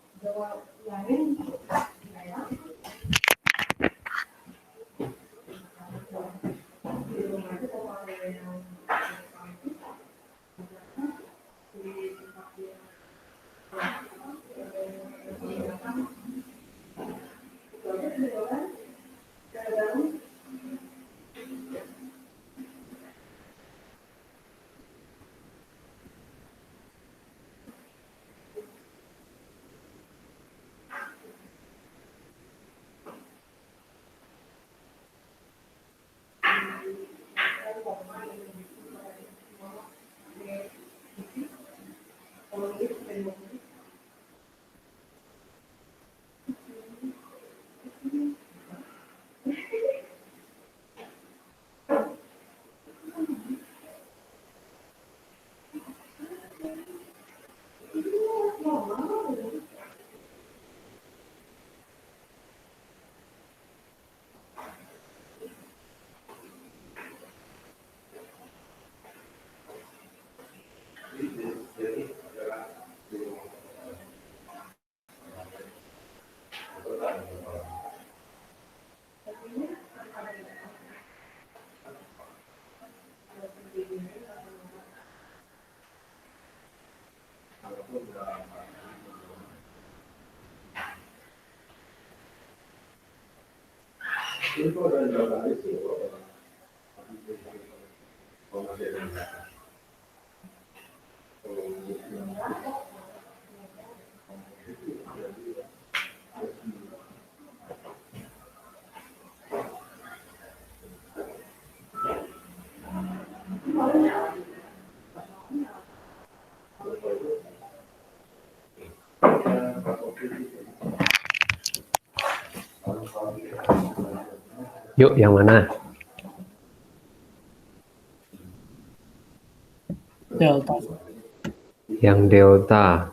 Yuk, yang mana? Delta. Yang delta.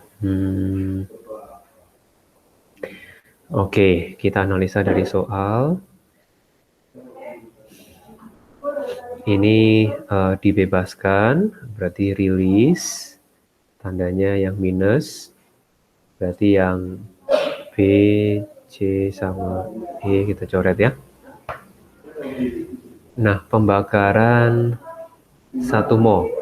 Oke, kita analisa dari soal. Ini dibebaskan, berarti release. Tandanya yang minus, berarti yang B, C, sama E kita coret ya. Nah, pembakaran 1 mol.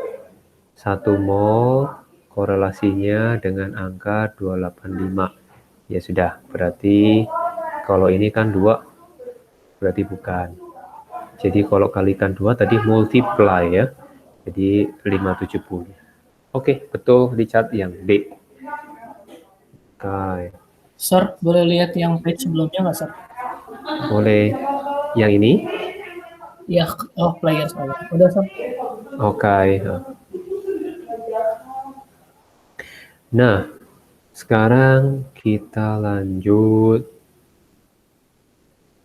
1 mol korelasinya dengan angka 285. Ya sudah, berarti kalau ini kan 2, berarti bukan. Jadi kalau kalikan 2 tadi multiply ya. Jadi 570. Oke, betul dicat yang D. Oke. Sir, boleh lihat yang page sebelumnya nggak, Sir? Boleh. Yang ini? Ya, player saya. Udah, Sir. Oke. Nah, sekarang kita lanjut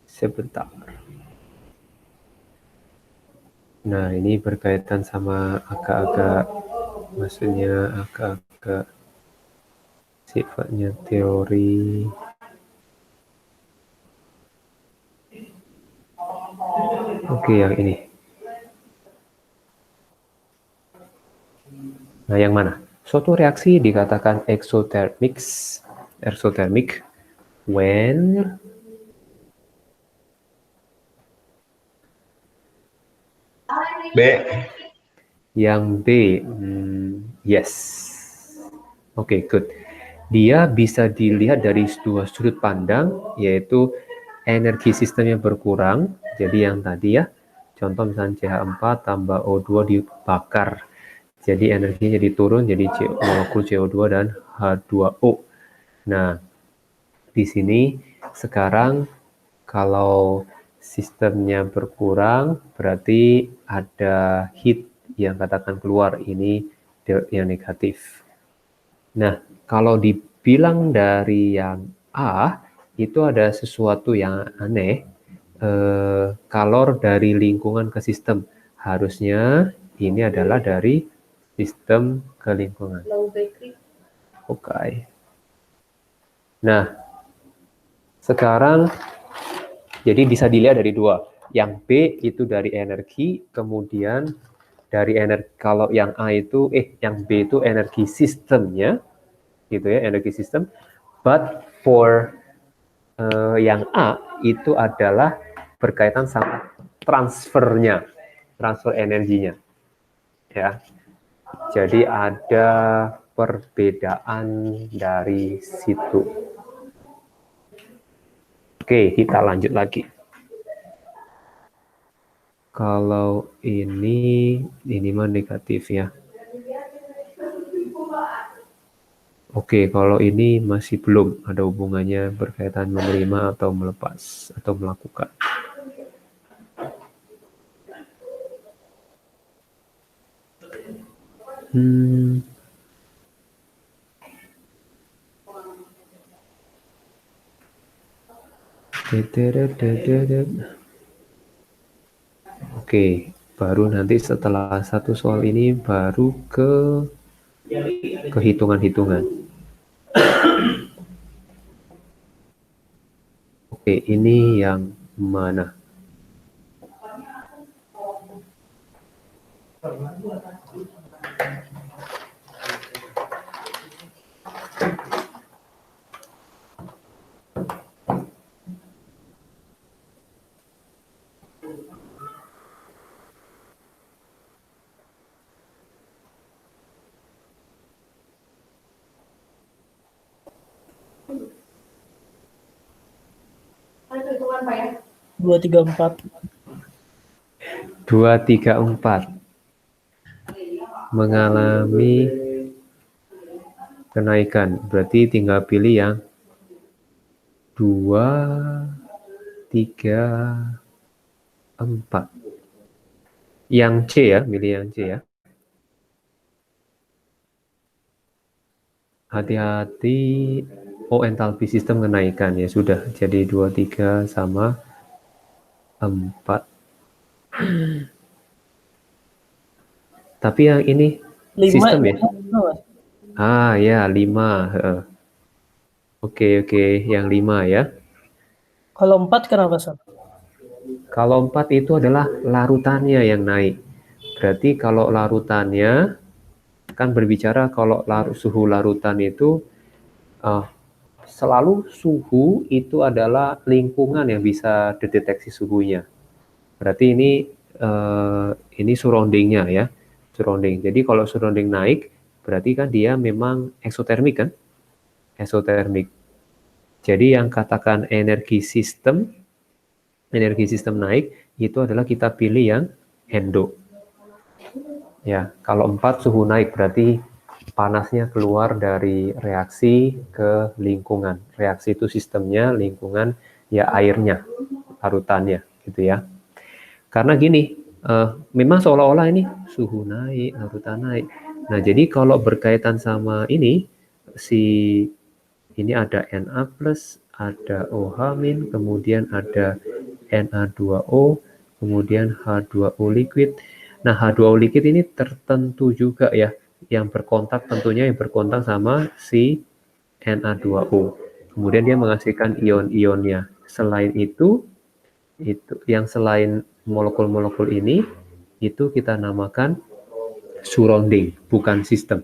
sebentar. Nah, ini berkaitan sama agak-agak, maksudnya agak-agak sifatnya teori. Oke, yang ini. Nah, yang mana? Suatu reaksi dikatakan exothermic when B. Yang B, yes. Oke, good. Dia bisa dilihat dari dua sudut pandang, yaitu energi sistemnya berkurang. Jadi yang tadi ya, contoh misalnya CH4 tambah O2 dibakar. Jadi energinya jadi turun, jadi molekul CO2 dan H2O. Nah, di sini sekarang kalau sistemnya berkurang, berarti ada heat yang katakan keluar, ini yang negatif. Nah, kalau dibilang dari yang A, itu ada sesuatu yang aneh, kalor dari lingkungan ke sistem. Harusnya ini adalah dari sistem ke lingkungan. Oke. Nah, sekarang jadi bisa dilihat dari dua. Yang B itu dari energi, kemudian dari energi, kalau yang A itu, yang B itu energi sistemnya, gitu ya, energi sistem. But for yang A itu adalah berkaitan sama transfernya, transfer energinya, ya. Jadi ada perbedaan dari situ. Oke, kita lanjut lagi. Kalau ini mah negatif ya. Oke, kalau ini masih belum ada hubungannya berkaitan menerima atau melepas atau melakukan. Oke, baru nanti setelah satu soal ini baru ke hitungan-hitungan. Oke, ini yang mana? Hitungan Pak ya. 234. 234 mengalami kenaikan, berarti tinggal pilih yang 2, 3, 4. Yang C ya, pilih yang C ya. Hati-hati, entalpi sistem kenaikan ya sudah, jadi 2, 3 sama 4. Tapi yang ini Sistem ya? Mas. Ah ya, 5. Oke, yang 5 ya. Kalau 4 kenapa, Sir? Kalau 4 itu adalah larutannya yang naik. Berarti kalau larutannya, kan berbicara kalau suhu larutan itu, selalu suhu itu adalah lingkungan yang bisa dideteksi suhunya. Berarti ini surroundingnya ya, surrounding. Jadi kalau surrounding naik, berarti kan dia memang eksotermik kan, eksotermik. Jadi yang katakan energi sistem naik itu adalah kita pilih yang endo. Ya, kalau 4 suhu naik berarti panasnya keluar dari reaksi ke lingkungan. Reaksi itu sistemnya, lingkungan ya airnya, larutannya gitu ya. Karena gini, memang seolah-olah ini suhu naik, larutan naik. Nah, jadi kalau berkaitan sama ini, ini ada Na+, ada OH-, kemudian ada Na2O, kemudian H2O liquid. Nah, H2O liquid ini tertentu juga ya, yang berkontak tentunya yang berkontak sama si Na2O. Kemudian dia menghasilkan ion-ionnya. Selain itu yang selain molekul-molekul ini, itu kita namakan surrounding, bukan sistem.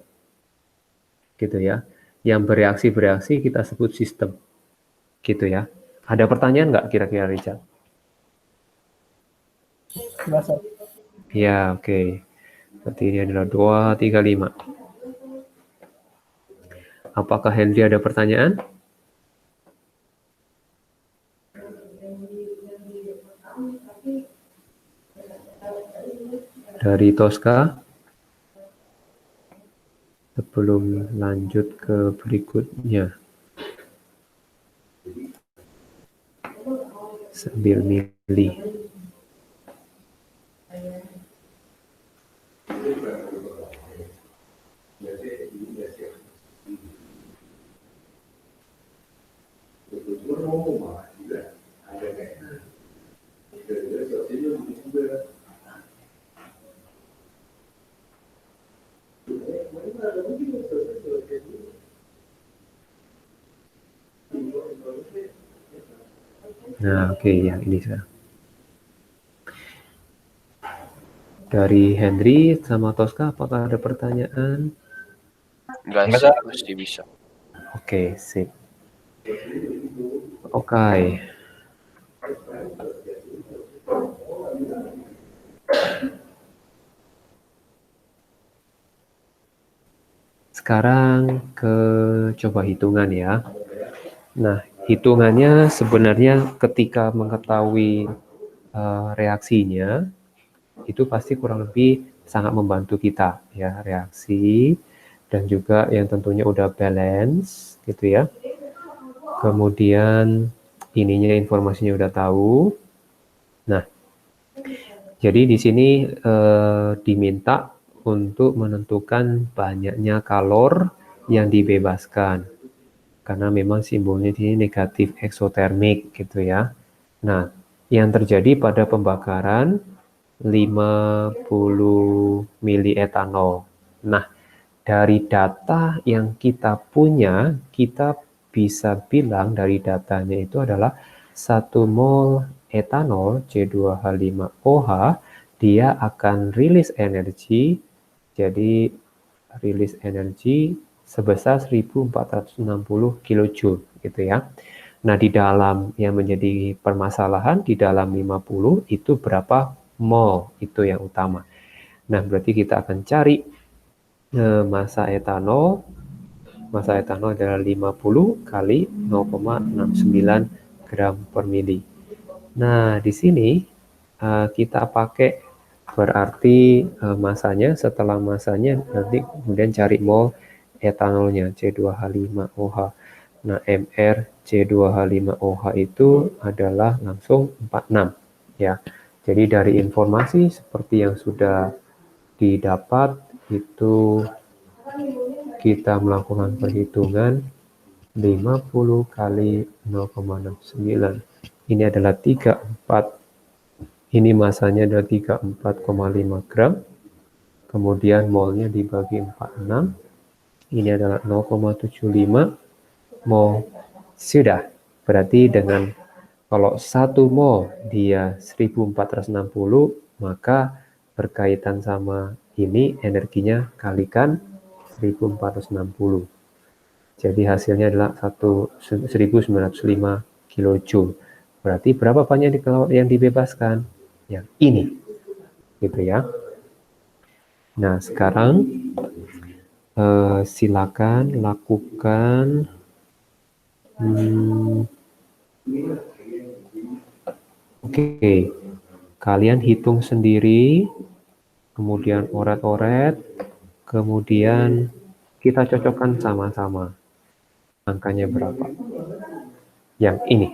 Gitu ya. Yang bereaksi kita sebut sistem. Gitu ya. Ada pertanyaan nggak kira-kira, Richard? Masa. Ya, oke. Berarti ini adalah 2, 3, 5. Apakah Henry ada pertanyaan? Dari Tosca? Sebelum lanjut ke berikutnya. Sambil milih. Nah, oke, yang ini saya. Dari Henry sama Tosca, apakah ada pertanyaan? Enggak sih, pasti bisa. Oke, sip. Oke. Sekarang coba hitungan ya. Nah, hitungannya sebenarnya ketika mengetahui reaksinya, itu pasti kurang lebih sangat membantu kita ya, reaksi dan juga yang tentunya udah balance gitu ya. Kemudian ininya informasinya udah tahu. Nah, jadi di sini diminta untuk menentukan banyaknya kalor yang dibebaskan. Karena memang simbolnya di sini negatif eksotermik gitu ya. Nah, yang terjadi pada pembakaran 50 mili etanol. Nah, dari data yang kita punya, kita bisa bilang dari datanya itu adalah 1 mol etanol C2H5OH, dia akan rilis energi, jadi rilis energi sebesar 1460 kilojoule gitu ya. Nah, di dalam yang menjadi permasalahan, di dalam 50 itu berapa mol, itu yang utama. Nah, berarti kita akan cari massa etanol. Massa etanol adalah 50 kali 0,69 gram per mili. Nah, di sini kita pakai berarti masanya, setelah masanya nanti kemudian cari mol etanolnya C2H5OH. Nah, MR C2H5OH itu adalah langsung 46 ya. Jadi dari informasi seperti yang sudah didapat itu kita melakukan perhitungan 50 kali 0,69. Ini adalah 34. Ini masanya adalah 34,5 gram. kemudian molnya dibagi 46, ini adalah 0,75 mol. Sudah, berarti dengan kalau 1 mol dia 1460, maka berkaitan sama ini energinya kalikan 1460. Jadi hasilnya adalah 1905 kilojoule. Berarti berapa banyak yang dibebaskan? Yang ini. Gitu ya. Nah, sekarang silakan lakukan Oke. Kalian hitung sendiri, kemudian oret-oret, kemudian kita cocokkan sama-sama. Angkanya berapa? Yang ini.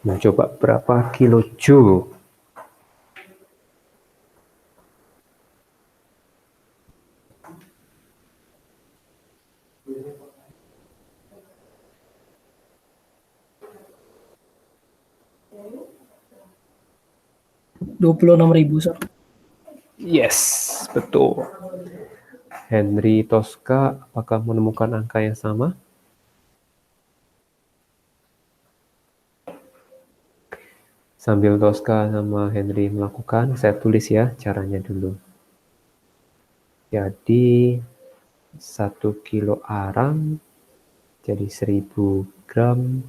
Nah, coba berapa kilojoule? ribu, Sir. Yes, betul. Henry Tosca, apakah menemukan angka yang sama? Sambil Tosca sama Henry melakukan, saya tulis ya caranya dulu. Jadi 1 kilo arang jadi 1000 gram.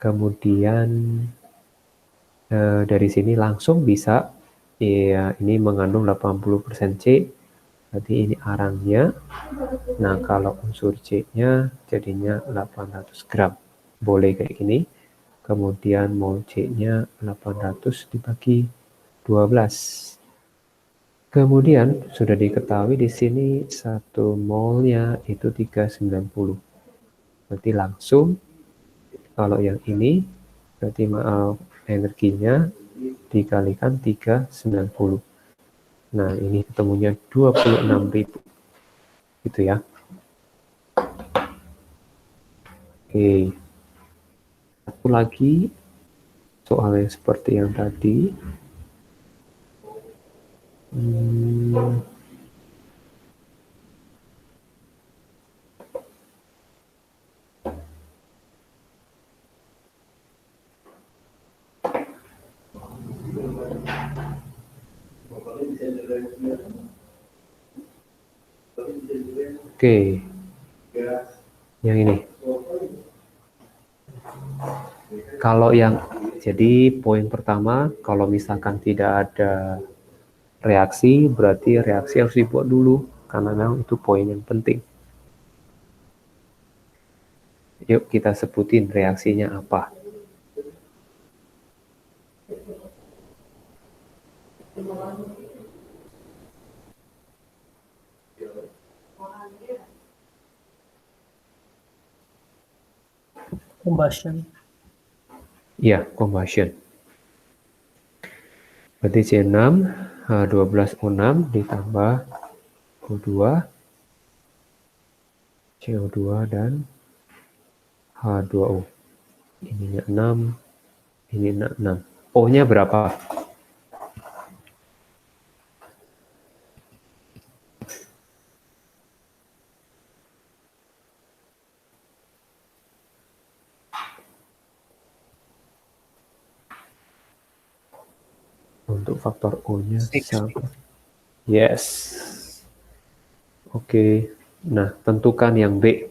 Kemudian dari sini langsung bisa, ya ini mengandung 80% C, berarti ini arangnya. Nah, kalau unsur C-nya jadinya 800 gram. Boleh kayak gini. Kemudian mol C-nya 800 dibagi 12. Kemudian sudah diketahui di sini 1 molnya itu 390. Berarti langsung kalau yang ini berarti energinya dikalikan 390. Nah, ini ketemunya 26.000. Gitu ya. Oke. Satu lagi soal yang seperti yang tadi. Oke. Yang ini. Kalau yang jadi poin pertama, kalau misalkan tidak ada reaksi, berarti reaksi harus dibuat dulu karena memang itu poin yang penting. Yuk kita sebutin reaksinya apa. Combustion. Ya, combustion. Berarti C6, H12O6 ditambah O2, CO2 dan H2O. Ininya 6, ini 6. O-nya berapa? Untuk faktor O-nya sama. Yes. Oke. Nah, tentukan yang B.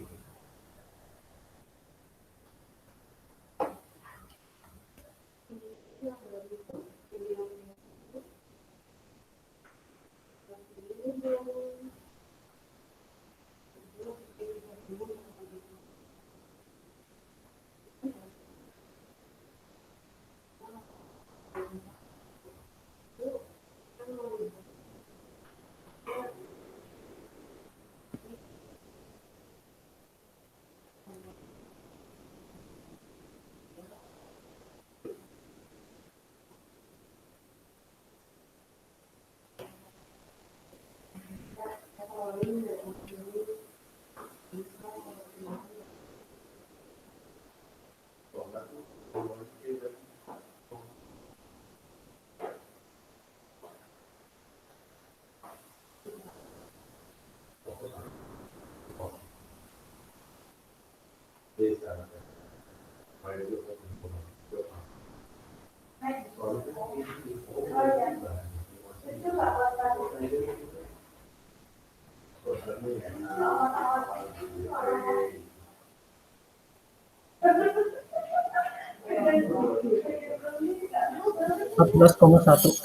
satu.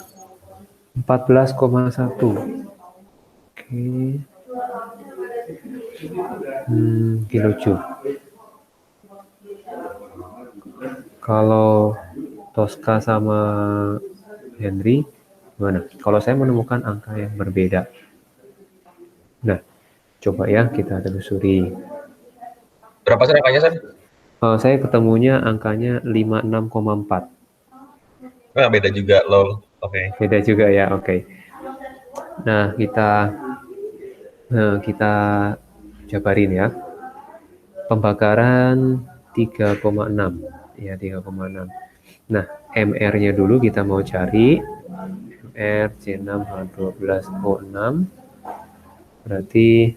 14,1. Oke. Kilojoule. Kalau Tosca sama Henry, gimana? Kalau saya menemukan angka yang berbeda. Nah, coba ya kita telusuri. Berapa sih angkanya, San? Saya ketemunya angkanya 56,4. Nah, beda juga, lol. Oke. Beda juga ya, oke. Nah, kita jabarin ya. Pembakaran 3,6. Ya, 3,6. Nah, MR-nya dulu kita mau cari. MR C6H12O6. Berarti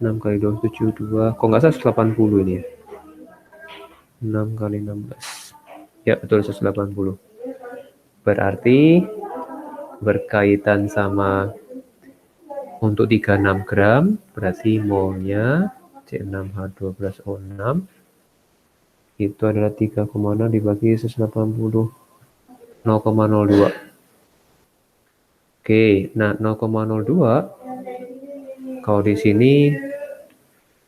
6 kali 2, 72. Kok nggak salah 180 ini ya? 6 kali 16. Ya, betul 180. Berarti berkaitan sama untuk 36 gram, berarti molnya C6H12O6 itu adalah 3,6 dibagi 180, 0,02. Oke, nah 0,02 kalau di sini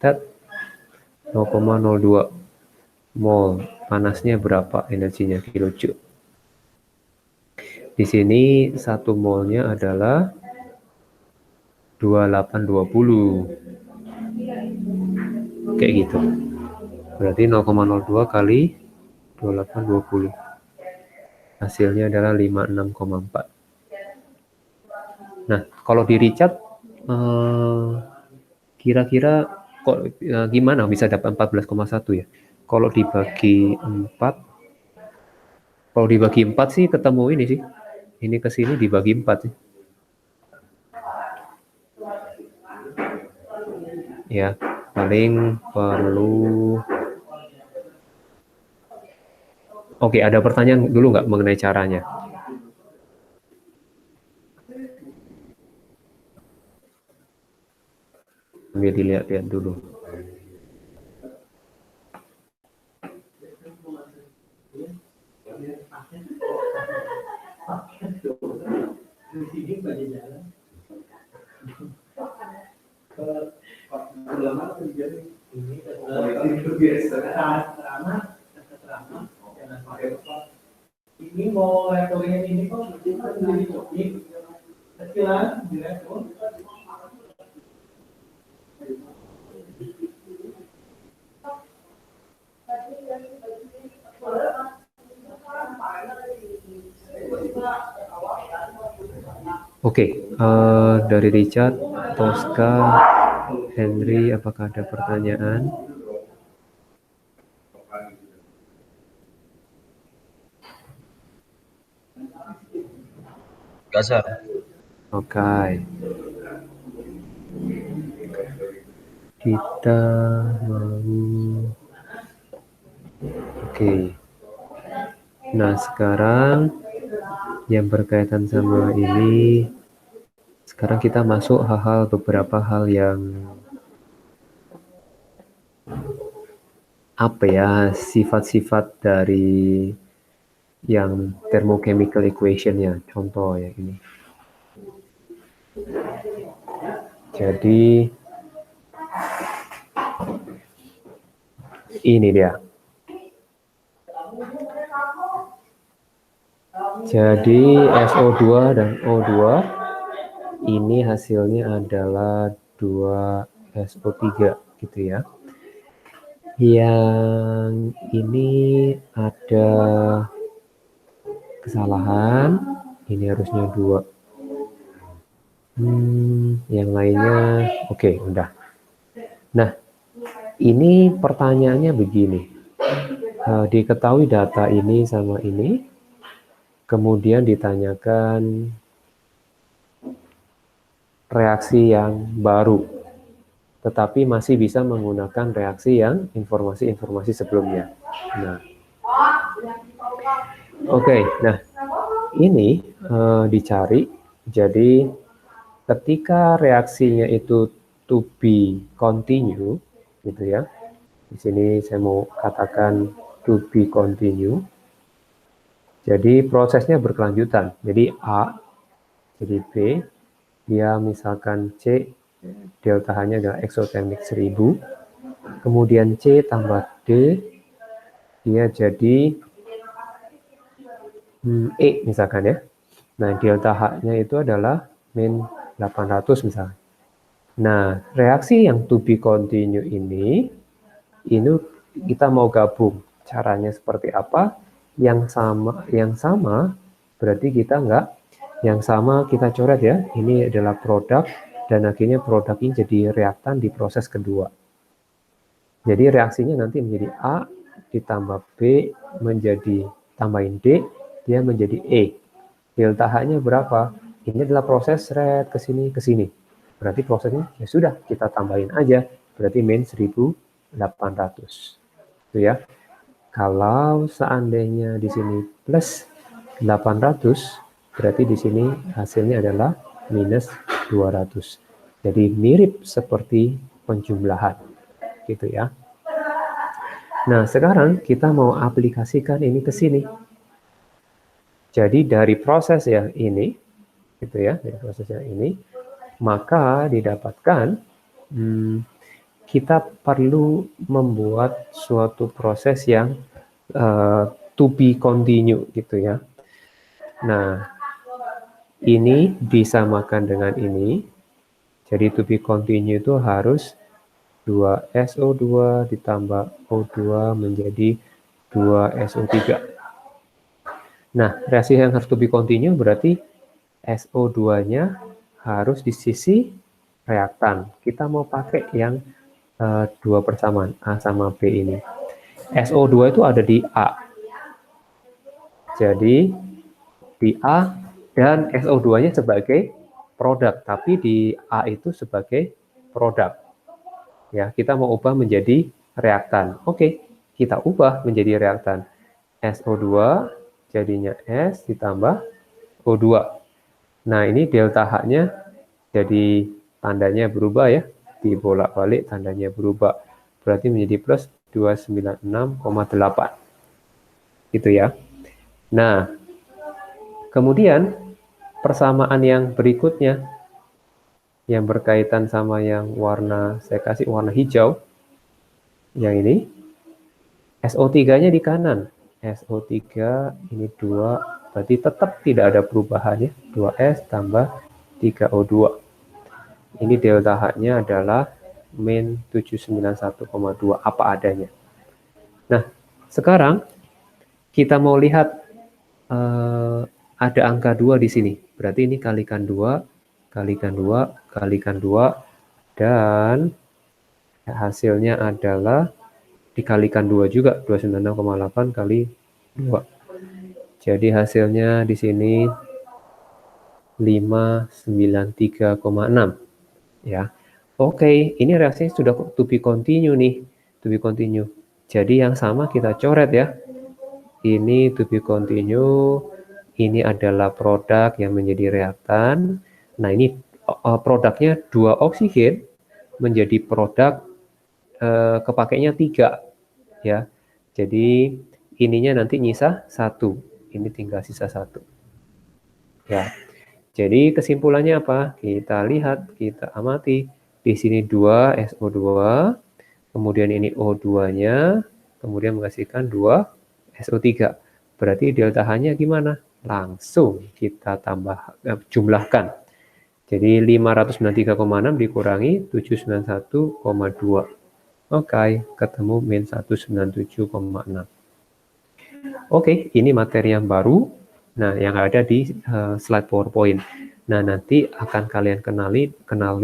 0,02 mol, panasnya berapa energinya kilojoule? Di sini 1 molnya adalah 2820. Kayak gitu. Berarti 0,02 kali 2820. Hasilnya adalah 56,4. Nah, kalau di Richard kira-kira kok gimana bisa dapat 14,1 ya? Kalau dibagi 4 sih ketemu ini sih. Ini ke sini dibagi 4 sih. Ya, paling perlu. Oke, ada pertanyaan dulu nggak mengenai caranya? Sambil dilihat-lihat dulu. Ini mau reaktornya ini kok jadi coklat kecilan di reaktor. Oke, dari Richard, Tosca, Henry, apakah ada pertanyaan? Dasar. Oke. Kita mau. Oke. Nah, sekarang yang berkaitan sama ini, sekarang kita masuk beberapa hal yang apa ya, sifat-sifat dari yang thermochemical equation-nya. Contoh ya ini. Jadi ini dia. Jadi SO2 dan O2 ini hasilnya adalah 2SO3 gitu ya. Yang ini ada kesalahan, ini harusnya 2. Yang lainnya oke, udah. Nah, ini pertanyaannya begini. Diketahui data ini sama ini, kemudian ditanyakan reaksi yang baru. tetapi masih bisa menggunakan reaksi yang informasi-informasi sebelumnya. Nah, oke, nah ini dicari. Jadi ketika reaksinya itu to be continue, gitu ya. Di sini saya mau katakan to be continue. Jadi prosesnya berkelanjutan. Jadi A, jadi B, dia misalkan C, delta H-nya adalah eksotermik 1000, kemudian C tambah D, dia jadi E misalkan ya. Nah, delta H-nya itu adalah min 800 misalnya. Nah, reaksi yang to be continue ini kita mau gabung. Caranya seperti apa? Yang sama berarti kita yang sama kita coret ya. Ini adalah produk dan akhirnya produk ini jadi reaktan di proses kedua. Jadi reaksinya nanti menjadi A ditambah B menjadi tambahin D, dia menjadi E. Delta H-nya berapa? Ini adalah proses red ke sini ke sini. Berarti prosesnya ya sudah kita tambahin aja. Berarti min 1800. Itu ya. Kalau seandainya di sini plus 800, berarti di sini hasilnya adalah minus 200. Jadi mirip seperti penjumlahan, gitu ya. Nah, sekarang kita mau aplikasikan ini ke sini. Jadi dari proses yang ini, gitu ya, dari proses yang ini, maka didapatkan kita perlu membuat suatu proses yang to be continue, gitu ya. Nah, ini disamakan dengan ini. Jadi to be continue itu harus 2SO2 ditambah O2 menjadi 2SO3. Nah, reaksi yang harus to be continue berarti SO2-nya harus di sisi reaktan. Kita mau pakai yang dua persamaan, A sama B ini. SO2 itu ada di A. Jadi, di A dan SO2-nya sebagai produk, tapi di A itu sebagai produk. Ya, kita mau ubah menjadi reaktan. Oke, kita ubah menjadi reaktan. SO2 jadinya S ditambah O2. Nah, ini delta H-nya jadi tandanya berubah ya. Dibolak-balik tandanya berubah. Berarti menjadi plus 296,8. Gitu ya. Nah, kemudian persamaan yang berikutnya yang berkaitan sama yang warna, saya kasih warna hijau. Yang ini. SO3-nya di kanan. SO3 ini 2, berarti tetap tidak ada perubahan ya. 2S tambah 3O2. Ini delta H-nya adalah min 791,2 apa adanya. Nah, sekarang kita mau lihat ada angka 2 di sini. Berarti ini kalikan 2, kalikan 2, kalikan 2, dan hasilnya adalah dikalikan 2 juga, 296,8 kali 2. Jadi hasilnya di sini 593,6 ya. Oke, ini reaksinya sudah to be continue nih, to be continue. Jadi yang sama kita coret ya. Ini to be continue, ini adalah produk yang menjadi reaktan. Nah, ini produknya 2 oksigen menjadi produk kepakainya 3 ya. Jadi ininya nanti nyisa 1. Ini tinggal sisa 1. Ya. Jadi kesimpulannya apa? Kita lihat, kita amati. Di sini 2 SO2, kemudian ini O2-nya, kemudian menghasilkan 2 SO3. Berarti delta H-nya gimana? Langsung kita jumlahkan. Jadi 593,6 dikurangi 791,2. Oke, ketemu min 197,6. Oke, ini materi yang baru. Nah, yang ada di slide PowerPoint. Nah, nanti akan kalian kenali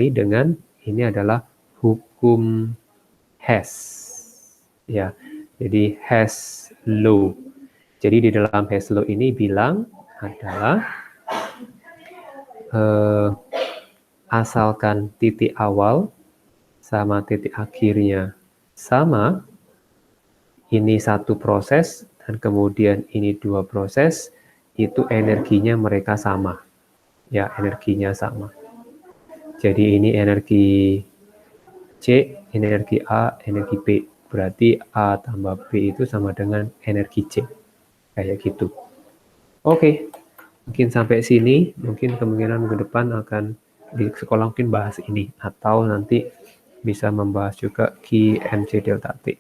dengan ini adalah hukum Hess. Ya, jadi Hess law. Jadi di dalam Hess law ini bilang adalah asalkan titik awal sama titik akhirnya sama, ini satu proses, dan kemudian ini dua proses, itu energinya mereka sama. Ya, energinya sama. Jadi ini energi C, energi A, energi B. Berarti A tambah B itu sama dengan energi C. Kayak gitu. Oke, mungkin sampai sini. Mungkin kemungkinan ke depan akan di sekolah mungkin bahas ini. Atau nanti bisa membahas juga Q, MC, delta T.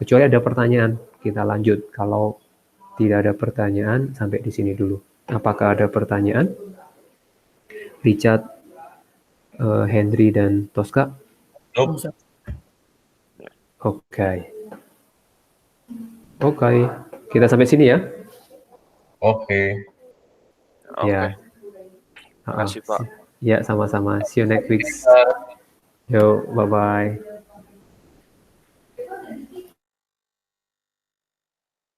Kecuali ada pertanyaan, kita lanjut. Kalau tidak ada pertanyaan, sampai di sini dulu. Apakah ada pertanyaan? Richard, Henry, dan Tosca? Nope. Oke. Oke, kita sampai sini ya. Oke. Oke. Ya. Makasih, Pak. Ya, sama-sama. See you next week. Yo, bye-bye.